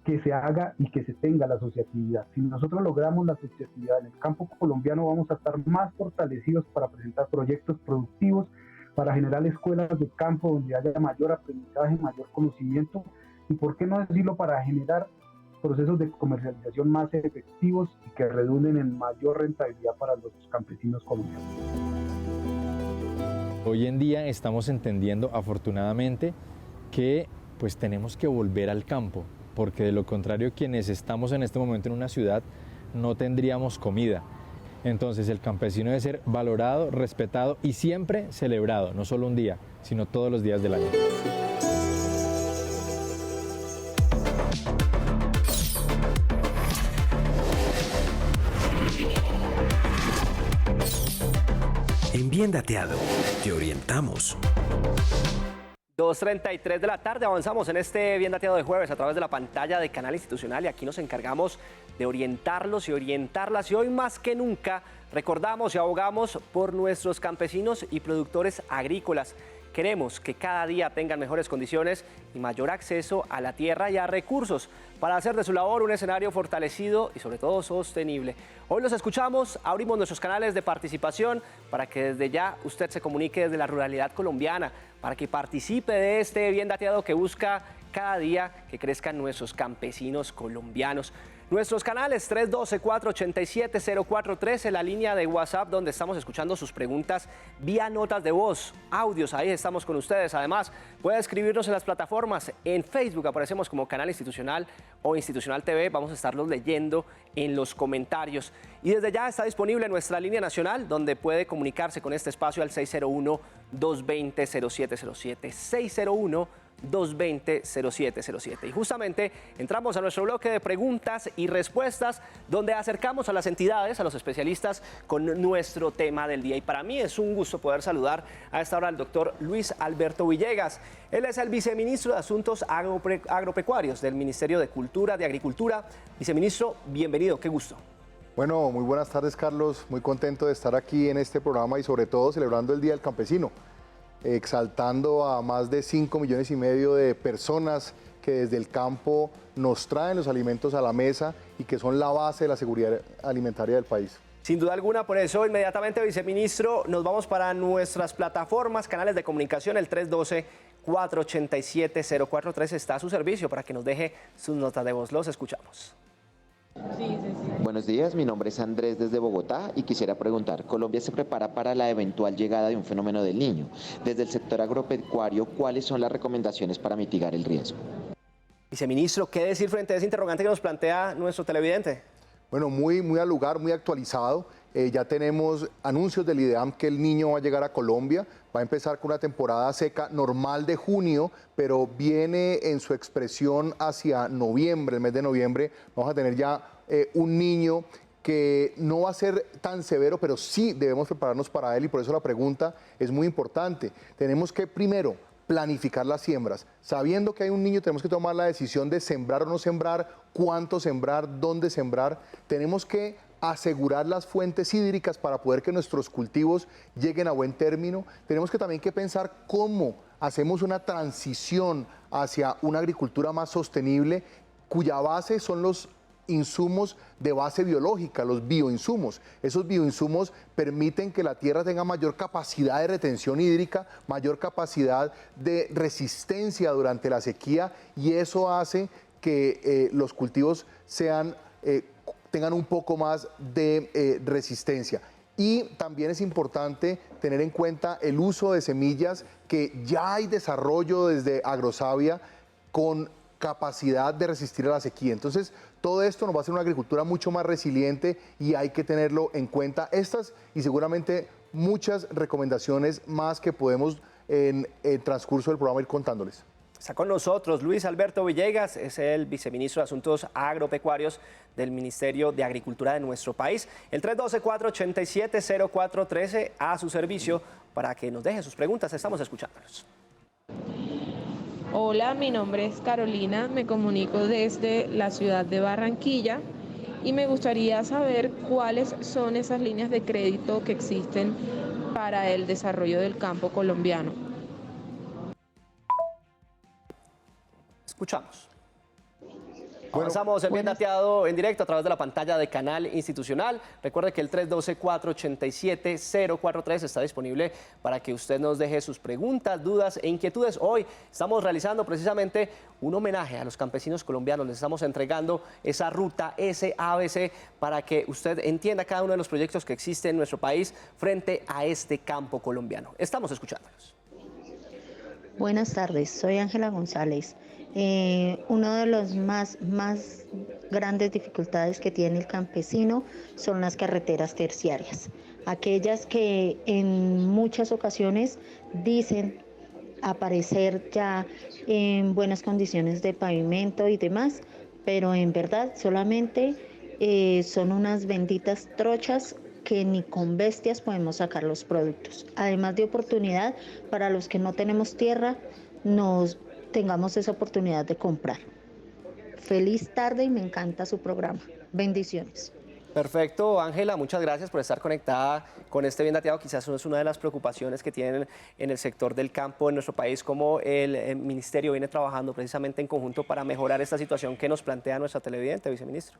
que se haga y que se tenga la asociatividad. Si nosotros logramos la asociatividad en el campo colombiano, vamos a estar más fortalecidos para presentar proyectos productivos, para generar escuelas de campo donde haya mayor aprendizaje, mayor conocimiento, y por qué no decirlo, para generar procesos de comercialización más efectivos y que redunden en mayor rentabilidad para los campesinos colombianos. Hoy en día estamos entendiendo, afortunadamente, que pues tenemos que volver al campo, porque de lo contrario, quienes estamos en este momento en una ciudad no tendríamos comida. Entonces el campesino debe ser valorado, respetado y siempre celebrado, no solo un día, sino todos los días del año. En Bien Dateado, te orientamos. 2:33 de la tarde, avanzamos en este Bien Dateado de jueves a través de la pantalla de Canal Institucional, y aquí nos encargamos de orientarlos y orientarlas, y hoy más que nunca recordamos y abogamos por nuestros campesinos y productores agrícolas. Queremos que cada día tengan mejores condiciones y mayor acceso a la tierra y a recursos para hacer de su labor un escenario fortalecido y sobre todo sostenible. Hoy los escuchamos, abrimos nuestros canales de participación para que desde ya usted se comunique desde la ruralidad colombiana, para que participe de este Bien Dateado que busca cada día que crezcan nuestros campesinos colombianos. Nuestros canales 312-487-0413, la línea de WhatsApp donde estamos escuchando sus preguntas vía notas de voz, audios, ahí estamos con ustedes. Además, puede escribirnos en las plataformas, en Facebook aparecemos como Canal Institucional o Institucional TV, vamos a estarlos leyendo en los comentarios. Y desde ya está disponible nuestra línea nacional donde puede comunicarse con este espacio al 601-220-0707, 220-0707. Y justamente entramos a nuestro bloque de preguntas y respuestas, donde acercamos a las entidades, a los especialistas con nuestro tema del día. Y para mí es un gusto poder saludar a esta hora al doctor Luis Alberto Villegas. Él es el viceministro de Asuntos Agropecuarios del Ministerio de Cultura, de Agricultura. Viceministro, bienvenido, qué gusto. Bueno, muy buenas tardes, Carlos. Muy contento de estar aquí en este programa y sobre todo celebrando el Día del Campesino, exaltando a más de 5,5 millones de personas que desde el campo nos traen los alimentos a la mesa y que son la base de la seguridad alimentaria del país. Sin duda alguna, por eso inmediatamente, viceministro, nos vamos para nuestras plataformas, canales de comunicación, el 312-487-043 está a su servicio para que nos deje sus notas de voz. Los escuchamos. Buenos días, mi nombre es Andrés desde Bogotá y quisiera preguntar, ¿Colombia se prepara para la eventual llegada de un fenómeno del Niño? Desde el sector agropecuario, ¿cuáles son las recomendaciones para mitigar el riesgo? Viceministro, ¿qué decir frente a ese interrogante que nos plantea nuestro televidente? Bueno, muy al lugar, muy actualizado. Ya tenemos anuncios del IDEAM que el Niño va a llegar a Colombia. Va a empezar con una temporada seca normal de junio, pero viene en su expresión hacia noviembre, el mes de noviembre. Vamos a tener ya un Niño que no va a ser tan severo, pero sí debemos prepararnos para él y por eso la pregunta es muy importante. Tenemos que primero planificar las siembras. Sabiendo que hay un niño, tenemos que tomar la decisión de sembrar o no sembrar, cuánto sembrar, dónde sembrar. Tenemos que asegurar las fuentes hídricas para poder que nuestros cultivos lleguen a buen término. Tenemos que también que pensar cómo hacemos una transición hacia una agricultura más sostenible, cuya base son los insumos de base biológica, los bioinsumos. Esos bioinsumos permiten que la tierra tenga mayor capacidad de retención hídrica, mayor capacidad de resistencia durante la sequía y eso hace que los cultivos tengan un poco más de resistencia. Y también es importante tener en cuenta el uso de semillas que ya hay desarrollo desde Agrosavia con capacidad de resistir a la sequía. Entonces, todo esto nos va a hacer una agricultura mucho más resiliente y hay que tenerlo en cuenta. Estas y seguramente muchas recomendaciones más que podemos en el transcurso del programa ir contándoles. Está con nosotros Luis Alberto Villegas, es el viceministro de Asuntos Agropecuarios del Ministerio de Agricultura de nuestro país. El 312-487-0413 a su servicio para que nos deje sus preguntas. Estamos escuchándolos. Hola, mi nombre es Carolina, me comunico desde la ciudad de Barranquilla y me gustaría saber cuáles son esas líneas de crédito que existen para el desarrollo del campo colombiano. Escuchamos. Avanzamos en Bien Dateado en directo a través de la pantalla de Canal Institucional. Recuerde que el 312-487-043 está disponible para que usted nos deje sus preguntas, dudas e inquietudes. Hoy estamos realizando precisamente un homenaje a los campesinos colombianos. Les estamos entregando esa ruta SABC para que usted entienda cada uno de los proyectos que existen en nuestro país frente a este campo colombiano. Estamos escuchándolos. Buenas tardes, soy Ángela González. Uno de los más grandes dificultades que tiene el campesino son las carreteras terciarias, aquellas que en muchas ocasiones dicen aparecer ya en buenas condiciones de pavimento y demás, pero en verdad solamente son unas benditas trochas que ni con bestias podemos sacar los productos. Además de oportunidad para los que no tenemos tierra, tengamos esa oportunidad de comprar. Feliz tarde y me encanta su programa. Bendiciones. Perfecto, Ángela, muchas gracias por estar conectada con este Bien Dateado. Quizás es una de las preocupaciones que tienen en el sector del campo en nuestro país, como el ministerio viene trabajando precisamente en conjunto para mejorar esta situación que nos plantea nuestra televidente, viceministro.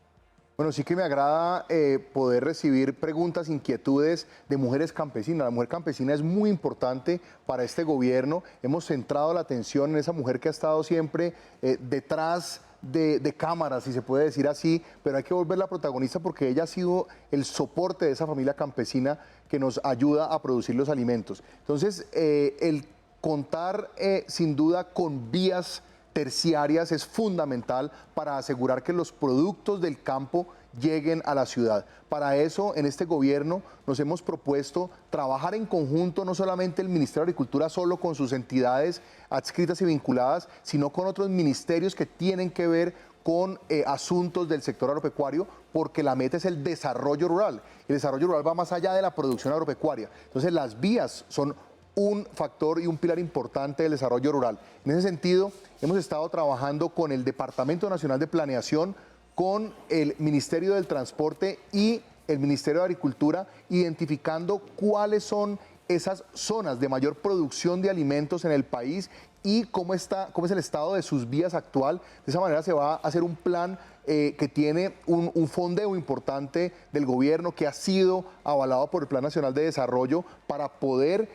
Bueno, sí que me agrada poder recibir preguntas, inquietudes de mujeres campesinas. La mujer campesina es muy importante para este gobierno. Hemos centrado la atención en esa mujer que ha estado siempre detrás de cámaras, si se puede decir así, pero hay que volverla protagonista porque ella ha sido el soporte de esa familia campesina que nos ayuda a producir los alimentos. Entonces, el contar sin duda con vías terciarias es fundamental para asegurar que los productos del campo lleguen a la ciudad. Para eso, en este gobierno nos hemos propuesto trabajar en conjunto, no solamente el Ministerio de Agricultura solo con sus entidades adscritas y vinculadas, sino con otros ministerios que tienen que ver con asuntos del sector agropecuario, porque la meta es el desarrollo rural. El desarrollo rural va más allá de la producción agropecuaria. Entonces, las vías son un factor y un pilar importante del desarrollo rural. En ese sentido, hemos estado trabajando con el Departamento Nacional de Planeación, con el Ministerio del Transporte y el Ministerio de Agricultura, identificando cuáles son esas zonas de mayor producción de alimentos en el país y cómo es el estado de sus vías actual. De esa manera se va a hacer un plan que tiene un fondeo importante del gobierno, que ha sido avalado por el Plan Nacional de Desarrollo, para poder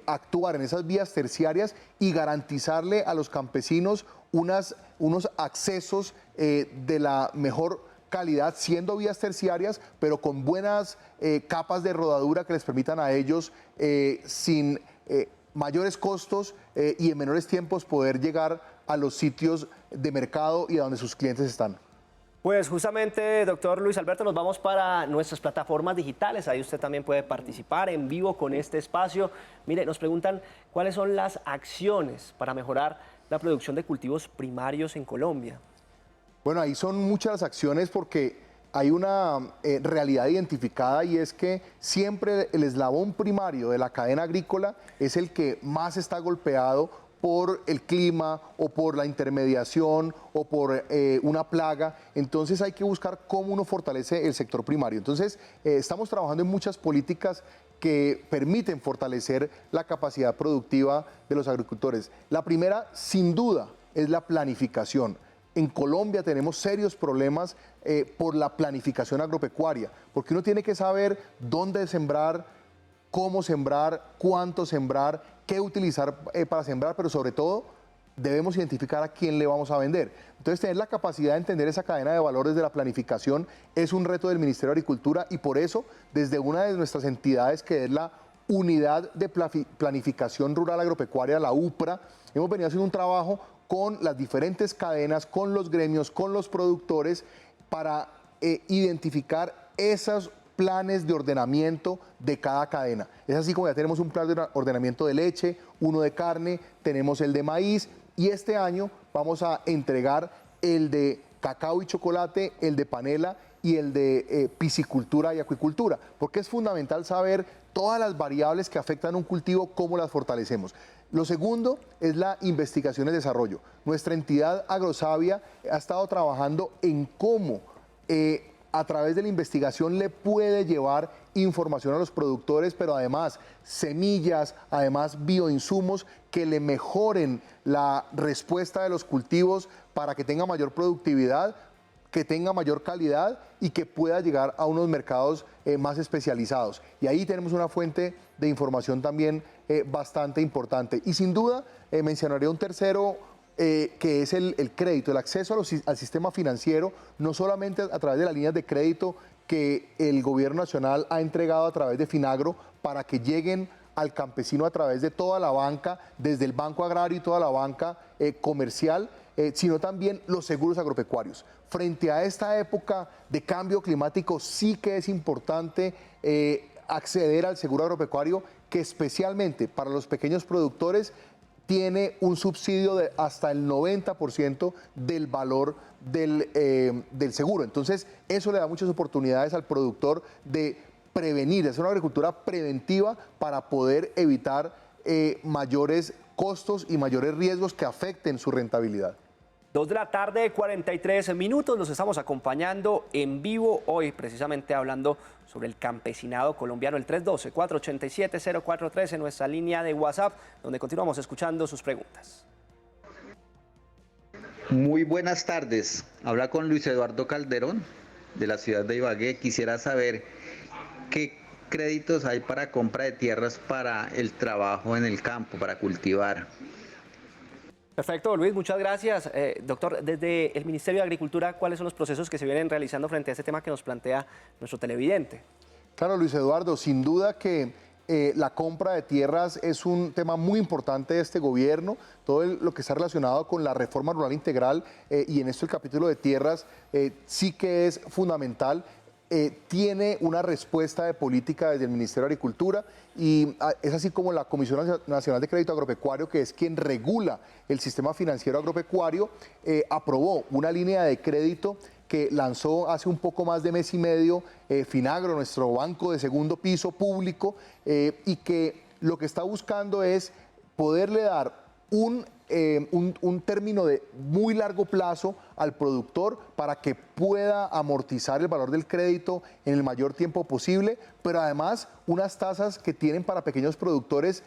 actuar en esas vías terciarias y garantizarle a los campesinos unos accesos de la mejor calidad, siendo vías terciarias, pero con buenas capas de rodadura que les permitan a ellos, sin mayores costos y en menores tiempos, poder llegar a los sitios de mercado y a donde sus clientes están. Pues justamente, doctor Luis Alberto, nos vamos para nuestras plataformas digitales. Ahí usted también puede participar en vivo con este espacio. Mire, nos preguntan cuáles son las acciones para mejorar la producción de cultivos primarios en Colombia. Bueno, ahí son muchas las acciones, porque hay una realidad identificada, y es que siempre el eslabón primario de la cadena agrícola es el que más está golpeado por el clima o por la intermediación o por una plaga. Entonces hay que buscar cómo uno fortalece el sector primario. Entonces estamos trabajando en muchas políticas que permiten fortalecer la capacidad productiva de los agricultores. La primera, sin duda, es la planificación. En Colombia tenemos serios problemas por la planificación agropecuaria, porque uno tiene que saber dónde sembrar, cómo sembrar, cuánto sembrar, qué utilizar para sembrar, pero sobre todo debemos identificar a quién le vamos a vender. Entonces, tener la capacidad de entender esa cadena de valores de la planificación es un reto del Ministerio de Agricultura, y por eso, desde una de nuestras entidades, que es la Unidad de Planificación Rural Agropecuaria, la UPRA, hemos venido haciendo un trabajo con las diferentes cadenas, con los gremios, con los productores, para identificar esos planes de ordenamiento de cada cadena. Es así como ya tenemos un plan de ordenamiento de leche, uno de carne, tenemos el de maíz, y este año vamos a entregar el de cacao y chocolate, el de panela y el de piscicultura y acuicultura, porque es fundamental saber todas las variables que afectan un cultivo, cómo las fortalecemos. Lo segundo es la investigación y desarrollo. Nuestra entidad Agrosavia ha estado trabajando en cómo a través de la investigación le puede llevar información a los productores, pero además semillas, además bioinsumos que le mejoren la respuesta de los cultivos para que tenga mayor productividad, que tenga mayor calidad y que pueda llegar a unos mercados más especializados. Y ahí tenemos una fuente de información también bastante importante. Y sin duda mencionaré un tercero, que es el crédito, el acceso al sistema financiero, no solamente a través de las líneas de crédito que el Gobierno Nacional ha entregado a través de Finagro, para que lleguen al campesino a través de toda la banca, desde el Banco Agrario y toda la banca comercial, sino también los seguros agropecuarios. Frente a esta época de cambio climático, sí que es importante acceder al seguro agropecuario, que especialmente para los pequeños productores tiene un subsidio de hasta el 90% del valor del seguro. Entonces, eso le da muchas oportunidades al productor de prevenir, es una agricultura preventiva para poder evitar mayores costos y mayores riesgos que afecten su rentabilidad. 2 de la tarde, 43 minutos, los estamos acompañando en vivo hoy, precisamente hablando sobre el campesinado colombiano, el 312-487-0413, nuestra línea de WhatsApp, donde continuamos escuchando sus preguntas. Muy buenas tardes, habla con Luis Eduardo Calderón, de la ciudad de Ibagué. Quisiera saber qué créditos hay para compra de tierras para el trabajo en el campo, para cultivar. Perfecto, Luis, muchas gracias. Doctor, desde el Ministerio de Agricultura, ¿cuáles son los procesos que se vienen realizando frente a este tema que nos plantea nuestro televidente? Claro, Luis Eduardo, sin duda que La compra de tierras es un tema muy importante de este gobierno, todo lo que está relacionado con la reforma rural integral y en esto el capítulo de tierras sí que es fundamental. Tiene una respuesta de política desde el Ministerio de Agricultura y es así como la Comisión Nacional de Crédito Agropecuario, que es quien regula el sistema financiero agropecuario, aprobó una línea de crédito que lanzó hace un poco más de mes y medio Finagro, nuestro banco de segundo piso público, y que lo que está buscando es poderle dar un término de muy largo plazo al productor para que pueda amortizar el valor del crédito en el mayor tiempo posible, pero además unas tasas que tienen para pequeños productores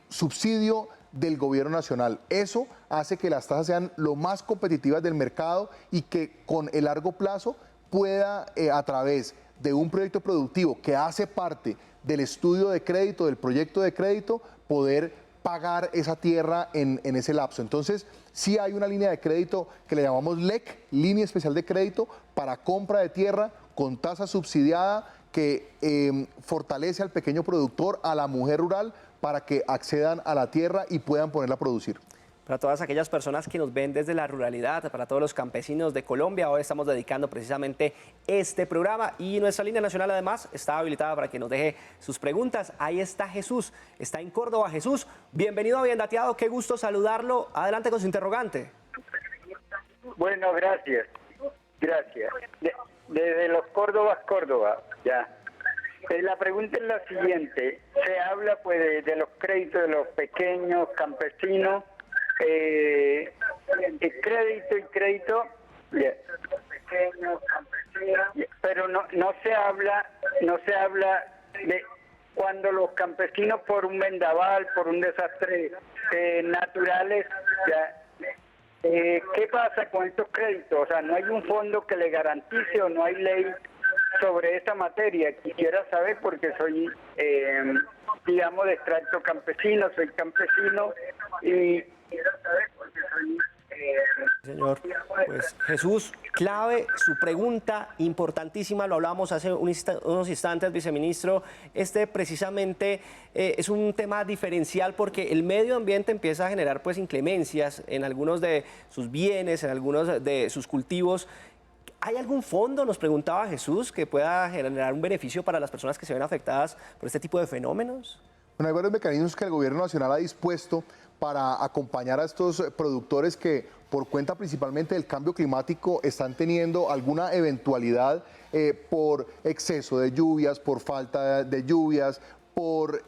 subsidio del gobierno nacional. Eso hace que las tasas sean lo más competitivas del mercado y que con el largo plazo pueda, a través de un proyecto productivo que hace parte del estudio de crédito, del proyecto de crédito, poder pagar esa tierra en ese lapso. Entonces, sí hay una línea de crédito que le llamamos LEC, Línea Especial de Crédito, para compra de tierra con tasa subsidiada que fortalece al pequeño productor, a la mujer rural, para que accedan a la tierra y puedan ponerla a producir. Para todas aquellas personas que nos ven desde la ruralidad, para todos los campesinos de Colombia, hoy estamos dedicando precisamente este programa y nuestra línea nacional además está habilitada para que nos deje sus preguntas. Ahí está Jesús, está en Córdoba. Jesús, bienvenido a Bien Dateado, qué gusto saludarlo. Adelante con su interrogante. Bueno, gracias. Desde los Córdoba, ya. La pregunta es la siguiente. Se habla pues de los créditos de los pequeños campesinos, crédito, pero no se habla de cuando los campesinos por un vendaval, por un desastre naturales, ¿qué pasa con estos créditos? O sea, no hay un fondo que le garantice o no hay ley sobre esta materia. Quisiera saber porque soy, digamos, de extracto campesino, soy campesino y quisiera saber porque soy... Señor, pues Jesús, clave su pregunta, importantísima, lo hablábamos hace unos instantes, viceministro, precisamente es un tema diferencial porque el medio ambiente empieza a generar pues inclemencias en algunos de sus bienes, en algunos de sus cultivos. ¿Hay algún fondo, nos preguntaba Jesús, que pueda generar un beneficio para las personas que se ven afectadas por este tipo de fenómenos? Bueno, hay varios mecanismos que el gobierno nacional ha dispuesto para acompañar a estos productores que por cuenta principalmente del cambio climático están teniendo alguna eventualidad por exceso de lluvias, por falta de lluvias, por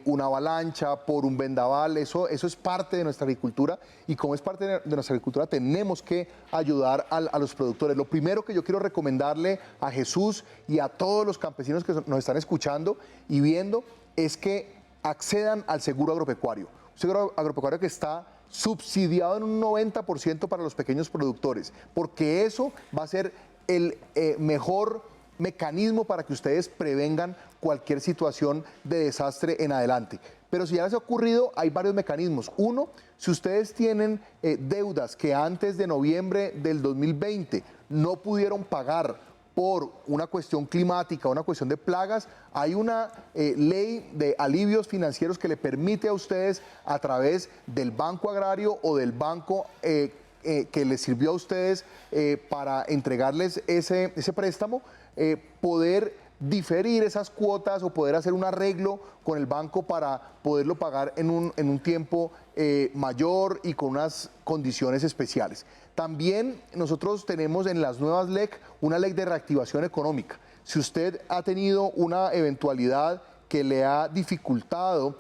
una avalancha, por un vendaval. Eso es parte de nuestra agricultura y como es parte de nuestra agricultura tenemos que ayudar a los productores. Lo primero que yo quiero recomendarle a Jesús y a todos los campesinos que nos están escuchando y viendo es que accedan al seguro agropecuario. Un seguro agropecuario que está subsidiado en un 90% para los pequeños productores, porque eso va a ser el mejor mecanismo para que ustedes prevengan cualquier situación de desastre en adelante. Pero si ya les ha ocurrido, hay varios mecanismos. Uno, si ustedes tienen deudas que antes de noviembre del 2020 no pudieron pagar por una cuestión climática, una cuestión de plagas, hay una ley de alivios financieros que le permite a ustedes a través del Banco Agrario o del banco que les sirvió a ustedes para entregarles ese préstamo, poder diferir esas cuotas o poder hacer un arreglo con el banco para poderlo pagar en un tiempo mayor y con unas condiciones especiales. También nosotros tenemos en las nuevas LEC una ley de reactivación económica. Si usted ha tenido una eventualidad que le ha dificultado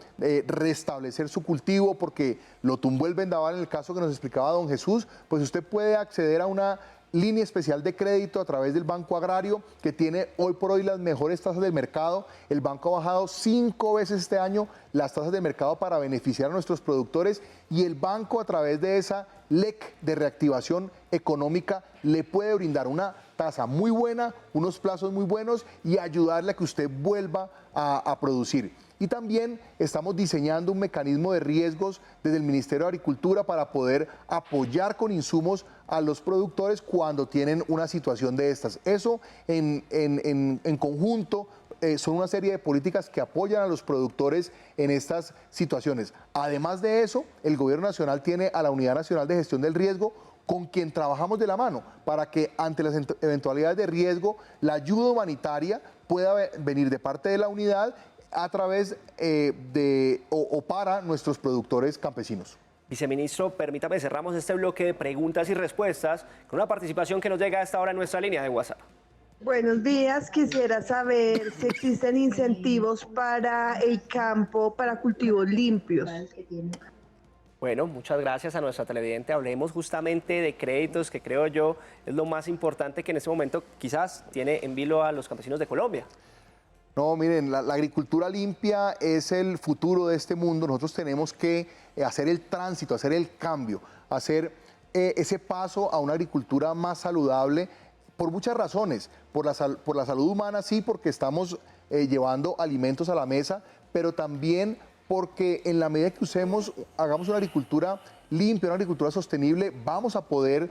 restablecer su cultivo porque lo tumbó el vendaval en el caso que nos explicaba don Jesús, pues usted puede acceder a una línea especial de crédito a través del Banco Agrario que tiene hoy por hoy las mejores tasas del mercado. El banco ha bajado 5 veces este año las tasas de mercado para beneficiar a nuestros productores y el banco a través de esa LEC de reactivación económica le puede brindar una tasa muy buena, unos plazos muy buenos y ayudarle a que usted vuelva a producir. Y también estamos diseñando un mecanismo de riesgos desde el Ministerio de Agricultura para poder apoyar con insumos a los productores cuando tienen una situación de estas. Eso en conjunto son una serie de políticas que apoyan a los productores en estas situaciones. Además de eso, el Gobierno Nacional tiene a la Unidad Nacional de Gestión del Riesgo, con quien trabajamos de la mano para que ante las eventualidades de riesgo, la ayuda humanitaria pueda venir de parte de la unidad a través o para nuestros productores campesinos. Viceministro, permítame, cerramos este bloque de preguntas y respuestas con una participación que nos llega a esta hora en nuestra línea de WhatsApp. Buenos días, quisiera saber si existen incentivos para el campo, para cultivos limpios. Bueno, muchas gracias a nuestra televidente. Hablemos justamente de créditos, que creo yo es lo más importante que en este momento quizás tiene en vilo a los campesinos de Colombia. No, miren, la agricultura limpia es el futuro de este mundo. Nosotros tenemos que hacer el tránsito, hacer el cambio, hacer ese paso a una agricultura más saludable por muchas razones. Por la salud humana, sí, porque estamos llevando alimentos a la mesa, pero también porque en la medida que hagamos una agricultura limpia, una agricultura sostenible, vamos a poder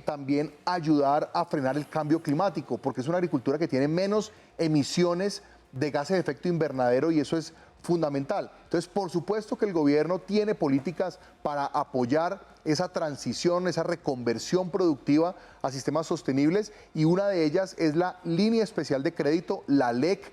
también ayudar a frenar el cambio climático, porque es una agricultura que tiene menos emisiones de gases de efecto invernadero y eso es fundamental. Entonces, por supuesto que el gobierno tiene políticas para apoyar esa transición, esa reconversión productiva a sistemas sostenibles y una de ellas es la línea especial de crédito, la LEC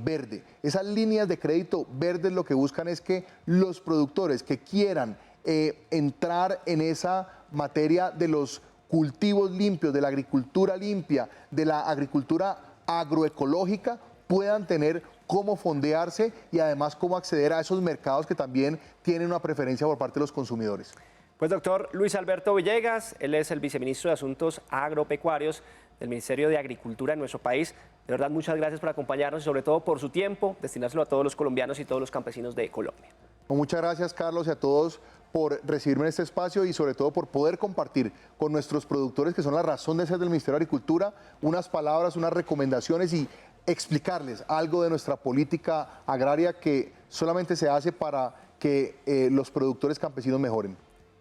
verde. Esas líneas de crédito verdes lo que buscan es que los productores que quieran entrar en esa materia de los cultivos limpios, de la agricultura limpia, de la agricultura agroecológica, puedan tener cómo fondearse y además cómo acceder a esos mercados que también tienen una preferencia por parte de los consumidores. Pues doctor Luis Alberto Villegas, él es el viceministro de Asuntos Agropecuarios del Ministerio de Agricultura en nuestro país. De verdad, muchas gracias por acompañarnos y sobre todo por su tiempo, destinárselo a todos los colombianos y todos los campesinos de Colombia. Muchas gracias, Carlos, y a todos por recibirme en este espacio y sobre todo por poder compartir con nuestros productores, que son la razón de ser del Ministerio de Agricultura, unas palabras, unas recomendaciones y explicarles algo de nuestra política agraria que solamente se hace para que los productores campesinos mejoren.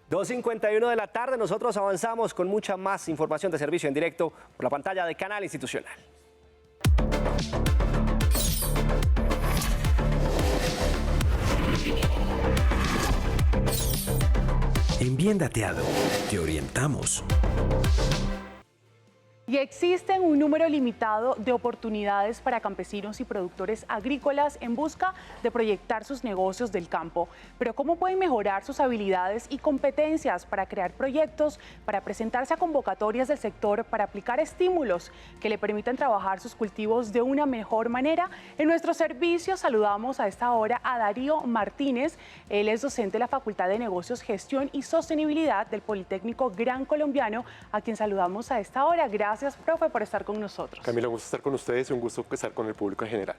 2:51 de la tarde, nosotros avanzamos con mucha más información de servicio en directo por la pantalla de Canal Institucional. En Bien Dateado, te orientamos. Y existen un número limitado de oportunidades para campesinos y productores agrícolas en busca de proyectar sus negocios del campo. Pero ¿cómo pueden mejorar sus habilidades y competencias para crear proyectos, para presentarse a convocatorias del sector, para aplicar estímulos que le permitan trabajar sus cultivos de una mejor manera? En nuestro servicio saludamos a esta hora a Darío Martínez. Él es docente de la Facultad de Negocios, Gestión y Sostenibilidad del Politécnico Gran Colombiano, a quien saludamos a esta hora. Gracias, profe, por estar con nosotros. Camila, un gusto estar con ustedes y un gusto estar con el público en general.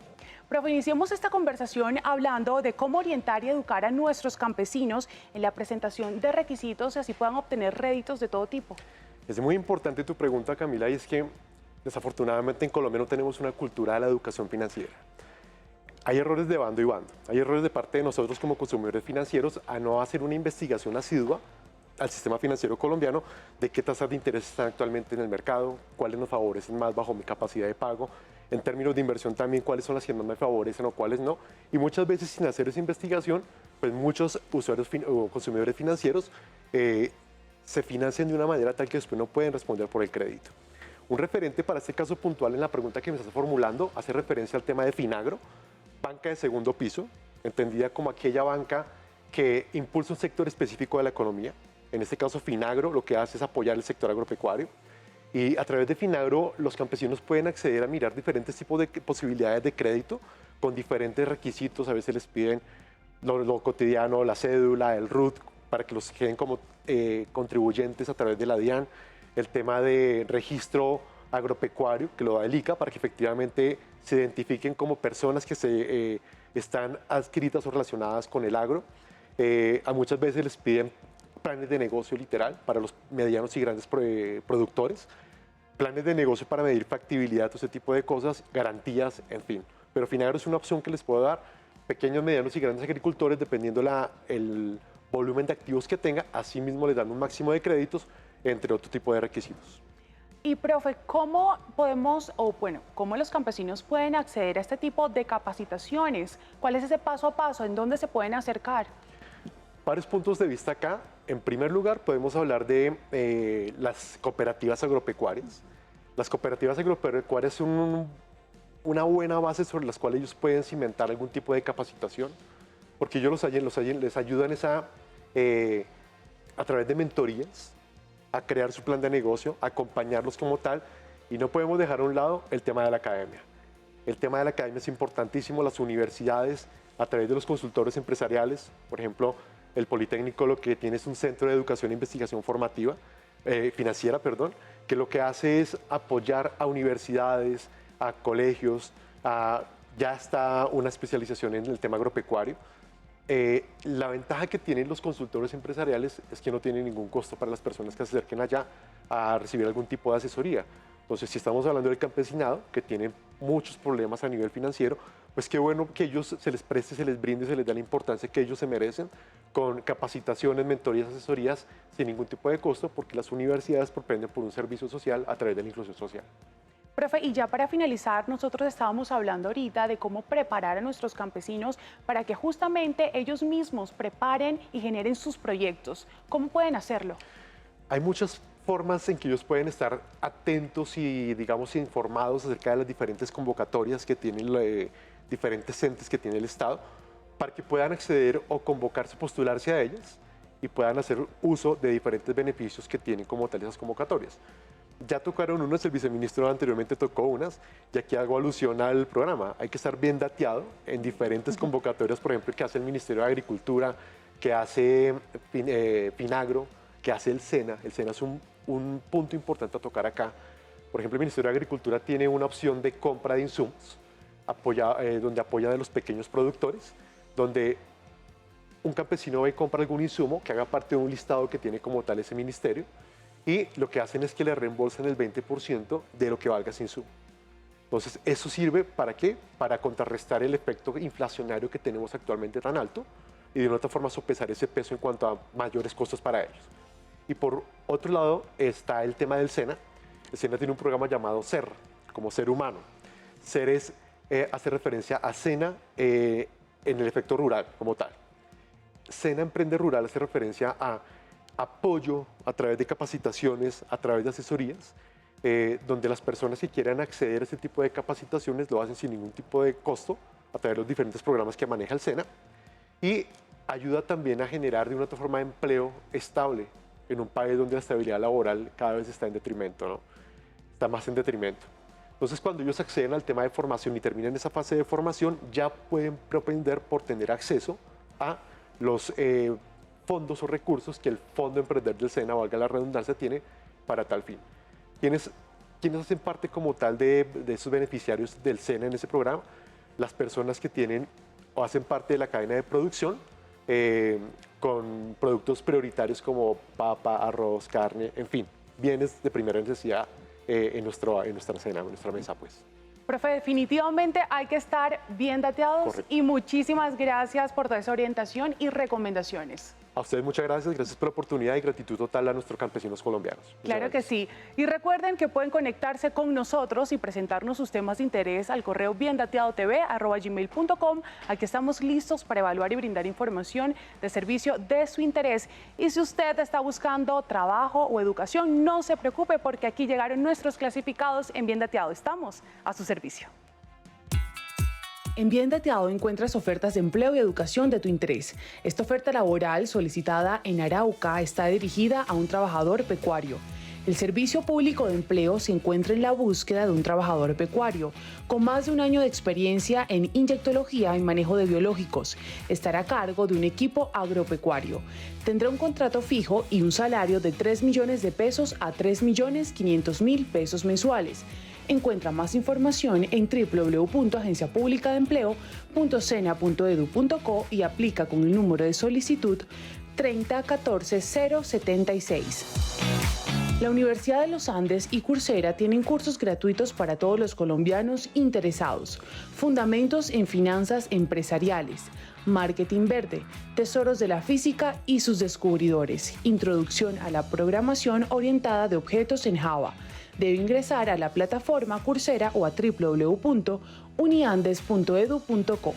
Profe, iniciemos esta conversación hablando de cómo orientar y educar a nuestros campesinos en la presentación de requisitos y así puedan obtener réditos de todo tipo. Es muy importante tu pregunta, Camila, y es que desafortunadamente en Colombia no tenemos una cultura de la educación financiera. Hay errores de bando y bando. Hay errores de parte de nosotros como consumidores financieros a no hacer una investigación asidua al sistema financiero colombiano de qué tasas de interés están actualmente en el mercado, cuáles nos favorecen más bajo mi capacidad de pago, en términos de inversión también cuáles son las que más me favorecen o cuáles no, y muchas veces sin hacer esa investigación, pues muchos usuarios o consumidores financieros se financian de una manera tal que después no pueden responder por el crédito. Un referente para este caso puntual en la pregunta que me estás formulando hace referencia al tema de Finagro, banca de segundo piso, entendida como aquella banca que impulsa un sector específico de la economía. En este caso, Finagro lo que hace es apoyar el sector agropecuario y a través de Finagro los campesinos pueden acceder a mirar diferentes tipos de posibilidades de crédito con diferentes requisitos. A veces les piden lo cotidiano, la cédula, el RUT, para que los queden como contribuyentes a través de la DIAN, el tema de registro agropecuario que lo da el ICA para que efectivamente se identifiquen como personas que están adscritas o relacionadas con el agro. A muchas veces les piden planes de negocio literal para los medianos y grandes productores, planes de negocio para medir factibilidad, todo ese tipo de cosas, garantías, en fin. Pero Finagro es una opción que les puedo dar pequeños, medianos y grandes agricultores, dependiendo el volumen de activos que tenga, asimismo les dan un máximo de créditos, entre otro tipo de requisitos. Y profe, ¿cómo los campesinos pueden acceder a este tipo de capacitaciones? ¿Cuál es ese paso a paso? ¿En dónde se pueden acercar? Varios puntos de vista acá. En primer lugar, podemos hablar de las cooperativas agropecuarias. Las cooperativas agropecuarias son una buena base sobre las cuales ellos pueden cimentar algún tipo de capacitación, porque ellos les ayudan a través de mentorías, a crear su plan de negocio, a acompañarlos como tal, y no podemos dejar a un lado el tema de la academia. El tema de la academia es importantísimo, las universidades, a través de los consultores empresariales, por ejemplo, el Politécnico lo que tiene es un centro de educación e investigación financiera, que lo que hace es apoyar a universidades, a colegios, ya está una especialización en el tema agropecuario. La ventaja que tienen los consultores empresariales es que no tienen ningún costo para las personas que se acerquen allá a recibir algún tipo de asesoría. Entonces, si estamos hablando del campesinado, que tienen muchos problemas a nivel financiero, pues qué bueno que ellos se les preste, se les brinde, se les dé la importancia que ellos se merecen, con capacitaciones, mentorías, asesorías, sin ningún tipo de costo, porque las universidades propenden por un servicio social a través de la inclusión social. Profe, y ya para finalizar, nosotros estábamos hablando ahorita de cómo preparar a nuestros campesinos para que justamente ellos mismos preparen y generen sus proyectos. ¿Cómo pueden hacerlo? Hay muchas formas en que ellos pueden estar atentos y, digamos, informados acerca de las diferentes convocatorias que tienen diferentes entes que tiene el Estado, para que puedan acceder o convocarse, postularse a ellas y puedan hacer uso de diferentes beneficios que tienen como tal esas convocatorias. Ya tocaron unas, el viceministro anteriormente tocó unas, y aquí hago alusión al programa. Hay que estar bien dateado en diferentes convocatorias, por ejemplo, que hace el Ministerio de Agricultura, que hace Finagro, que hace el SENA. El SENA es un punto importante a tocar acá. Por ejemplo, el Ministerio de Agricultura tiene una opción de compra de insumos, donde apoya a los pequeños productores, donde un campesino va y compra algún insumo que haga parte de un listado que tiene como tal ese ministerio, y lo que hacen es que le reembolsan el 20% de lo que valga ese insumo. Entonces, eso sirve ¿para qué? Para contrarrestar el efecto inflacionario que tenemos actualmente tan alto y de una otra forma sopesar ese peso en cuanto a mayores costos para ellos. Y por otro lado está el tema del SENA. El SENA tiene un programa llamado SER, como ser humano. SER hace referencia a SENA en el efecto rural como tal. SENA Emprende Rural hace referencia a apoyo a través de capacitaciones, a través de asesorías, donde las personas que quieran acceder a este tipo de capacitaciones lo hacen sin ningún tipo de costo a través de los diferentes programas que maneja el SENA, y ayuda también a generar de una otra forma empleo estable en un país donde la estabilidad laboral cada vez está en detrimento, ¿no? Está más en detrimento. Entonces, cuando ellos acceden al tema de formación y terminan esa fase de formación, ya pueden propender por tener acceso a los fondos o recursos que el Fondo Emprender del SENA, valga la redundancia, tiene para tal fin. ¿Quiénes hacen parte como tal de esos beneficiarios del SENA en ese programa? Las personas que tienen o hacen parte de la cadena de producción con productos prioritarios como papa, arroz, carne, en fin, bienes de primera necesidad en nuestra cena, en nuestra mesa, pues. Profe, definitivamente hay que estar bien dateados. Correcto. Y muchísimas gracias por toda esa orientación y recomendaciones. A ustedes muchas gracias por la oportunidad y gratitud total a nuestros campesinos colombianos. Claro que sí. Y recuerden que pueden conectarse con nosotros y presentarnos sus temas de interés al correo biendateadotv@gmail.com. Aquí estamos listos para evaluar y brindar información de servicio de su interés. Y si usted está buscando trabajo o educación, no se preocupe porque aquí llegaron nuestros clasificados en Bien Dateado. Estamos a su servicio. En Bien Dateado encuentras ofertas de empleo y educación de tu interés. Esta oferta laboral solicitada en Arauca está dirigida a un trabajador pecuario. El Servicio Público de Empleo se encuentra en la búsqueda de un trabajador pecuario con más de un año de experiencia en inyectología y manejo de biológicos. Estará a cargo de un equipo agropecuario. Tendrá un contrato fijo y un salario de 3 millones de pesos a 3.500.000 pesos mensuales. Encuentra más información en www.agenciapublicadeempleo.sena.edu.co y aplica con el número de solicitud 30 14 076. La Universidad de los Andes y Coursera tienen cursos gratuitos para todos los colombianos interesados. Fundamentos en finanzas empresariales, marketing verde, tesoros de la física y sus descubridores, introducción a la programación orientada de objetos en Java. Debe ingresar a la plataforma Coursera o a www.uniandes.edu.co.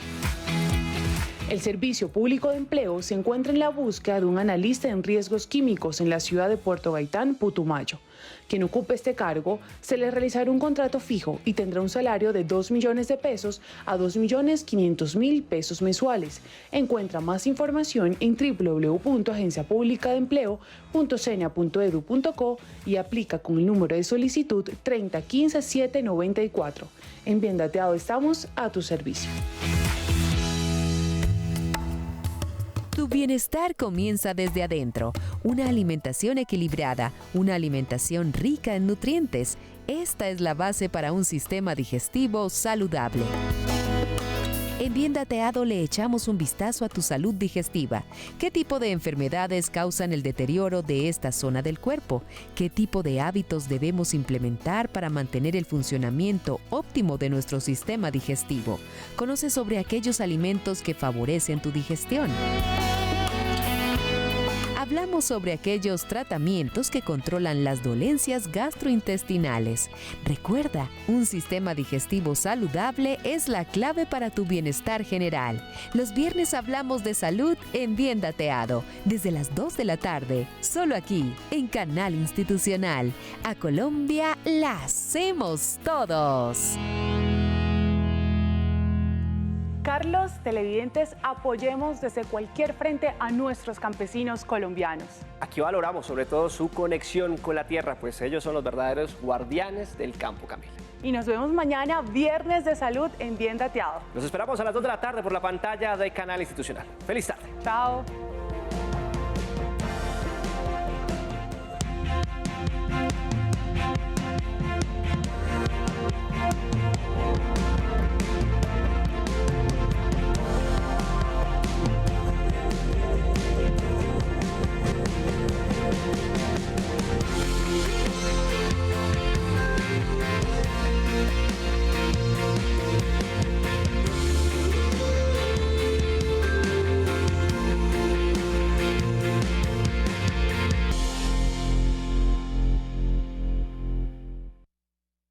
El Servicio Público de Empleo se encuentra en la búsqueda de un analista en riesgos químicos en la ciudad de Puerto Gaitán, Putumayo. Quien ocupe este cargo se le realizará un contrato fijo y tendrá un salario de 2 millones de pesos a 2.500.000 pesos mensuales. Encuentra más información en www.agenciapublicadeempleo.sena.edu.co y aplica con el número de solicitud 3015-794. En Bien Dateado estamos a tu servicio. Tu bienestar comienza desde adentro. Una alimentación equilibrada, una alimentación rica en nutrientes. Esta es la base para un sistema digestivo saludable. En Bien Dateado le echamos un vistazo a tu salud digestiva. ¿Qué tipo de enfermedades causan el deterioro de esta zona del cuerpo? ¿Qué tipo de hábitos debemos implementar para mantener el funcionamiento óptimo de nuestro sistema digestivo? Conoce sobre aquellos alimentos que favorecen tu digestión. Hablamos sobre aquellos tratamientos que controlan las dolencias gastrointestinales. Recuerda, un sistema digestivo saludable es la clave para tu bienestar general. Los viernes hablamos de salud en Bien Dateado, desde las 2 de la tarde, solo aquí, en Canal Institucional. A Colombia la hacemos todos. Carlos, televidentes, apoyemos desde cualquier frente a nuestros campesinos colombianos. Aquí valoramos sobre todo su conexión con la tierra, pues ellos son los verdaderos guardianes del campo, Camila. Y nos vemos mañana, Viernes de Salud en Bien Dateado. Los esperamos a las 2 de la tarde por la pantalla de Canal Institucional. ¡Feliz tarde! Chao.